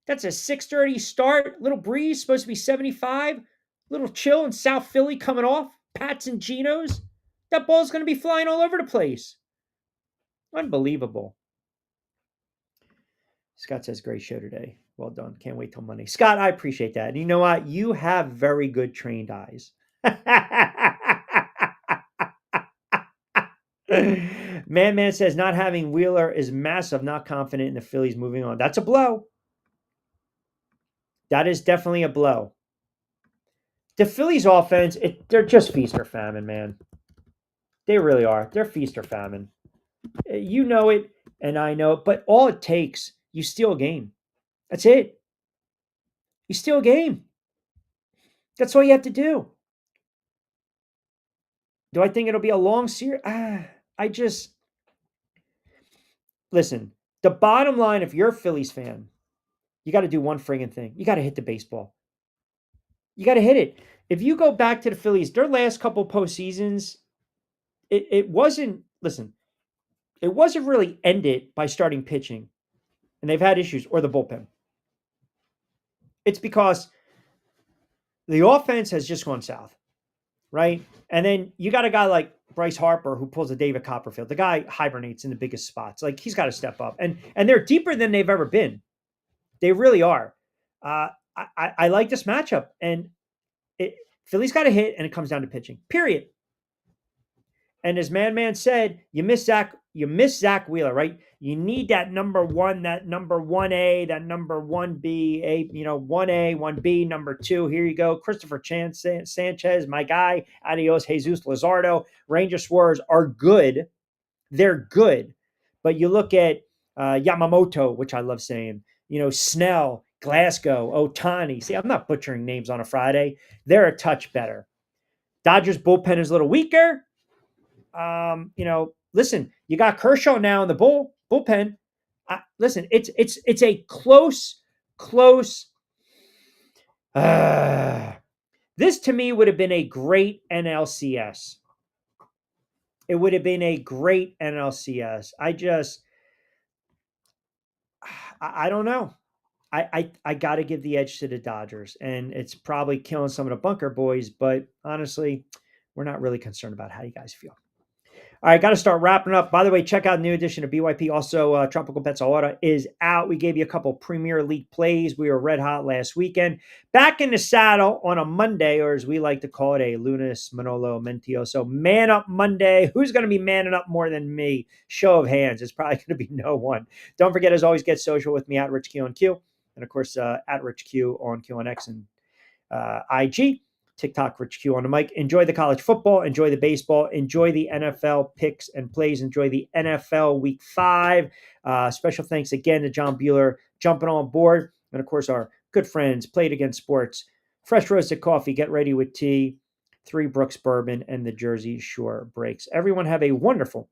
A: That's a 6:30 start. Little breeze, supposed to be 75. Little chill in South Philly coming off. Pats and Genos. That ball's going to be flying all over the place. Unbelievable. Scott says, great show today. Well done. Can't wait till Monday. Scott, I appreciate that. And you know what? You have very good trained eyes. Man says, not having Wheeler is massive. Not confident in the Phillies moving on. That's a blow. That is definitely a blow. The Phillies offense, they're just feast or famine, man. They really are. They're feast or famine. You know it, and I know it, but all it takes, you steal a game. That's it. You steal a game. That's all you have to do. Do I think it'll be a long series? Listen, the bottom line, if you're a Phillies fan, you got to do one friggin' thing. You got to hit the baseball. You got to hit it. If you go back to the Phillies, their last couple postseasons, it wasn't really ended by starting pitching. And they've had issues, or the bullpen. It's because the offense has just gone south, right? And then you got a guy like Bryce Harper who pulls a David Copperfield. The guy hibernates in the biggest spots. Like, he's got to step up. And they're deeper than they've ever been. They really are. I like this matchup. And Philly's got to hit, and it comes down to pitching, period. And as Man said, you miss Zach Wheeler, right? You need that number 1, that number 1A, that number 1B, 1A, 1B, number 2. Here you go. Christopher Sanchez, my guy. Adios, Jesus Luzardo. Ranger Swerves are good. They're good. But you look at Yamamoto, which I love saying, Snell, Glasgow, Ohtani. See, I'm not butchering names on a Friday. They're a touch better. Dodgers bullpen is a little weaker. Listen, you got Kershaw now in the bullpen. Listen, it's a close. This to me would have been a great NLCS. It would have been a great NLCS. I don't know. I got to give the edge to the Dodgers, and it's probably killing some of the bunker boys, but honestly, we're not really concerned about how you guys feel. All right, got to start wrapping up. By the way, check out the new edition of BYP. Also, Tropical Bets Aorta is out. We gave you a couple Premier League plays. We were red hot last weekend. Back in the saddle on a Monday, or as we like to call it, a Lunes Manolo Mentioso Man Up Monday. Who's going to be manning up more than me? Show of hands. It's probably going to be no one. Don't forget, as always, get social with me at Rich Q on Q. And, of course, at Rich Q on QNX and IG. TikTok, Rich Q on the mic. Enjoy the college football. Enjoy the baseball. Enjoy the NFL picks and plays. Enjoy the NFL Week 5. Special thanks again to John Bueller jumping on board. And, of course, our good friends, Played Against Sports, Fresh Roasted Coffee, Get Ready with Tea, Three Brooks Bourbon, and the Jersey Shore Breaks. Everyone have a wonderful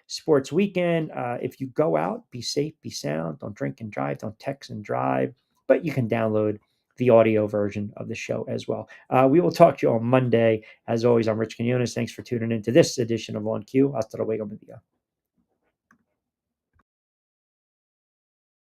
A: sports weekend. If you go out, be safe, be sound. Don't drink and drive. Don't text and drive. But you can download the audio version of the show as well. We will talk to you on Monday. As always, I'm Rich Quinones. Thanks for tuning in to this edition of On Cue. Hasta luego, mi día.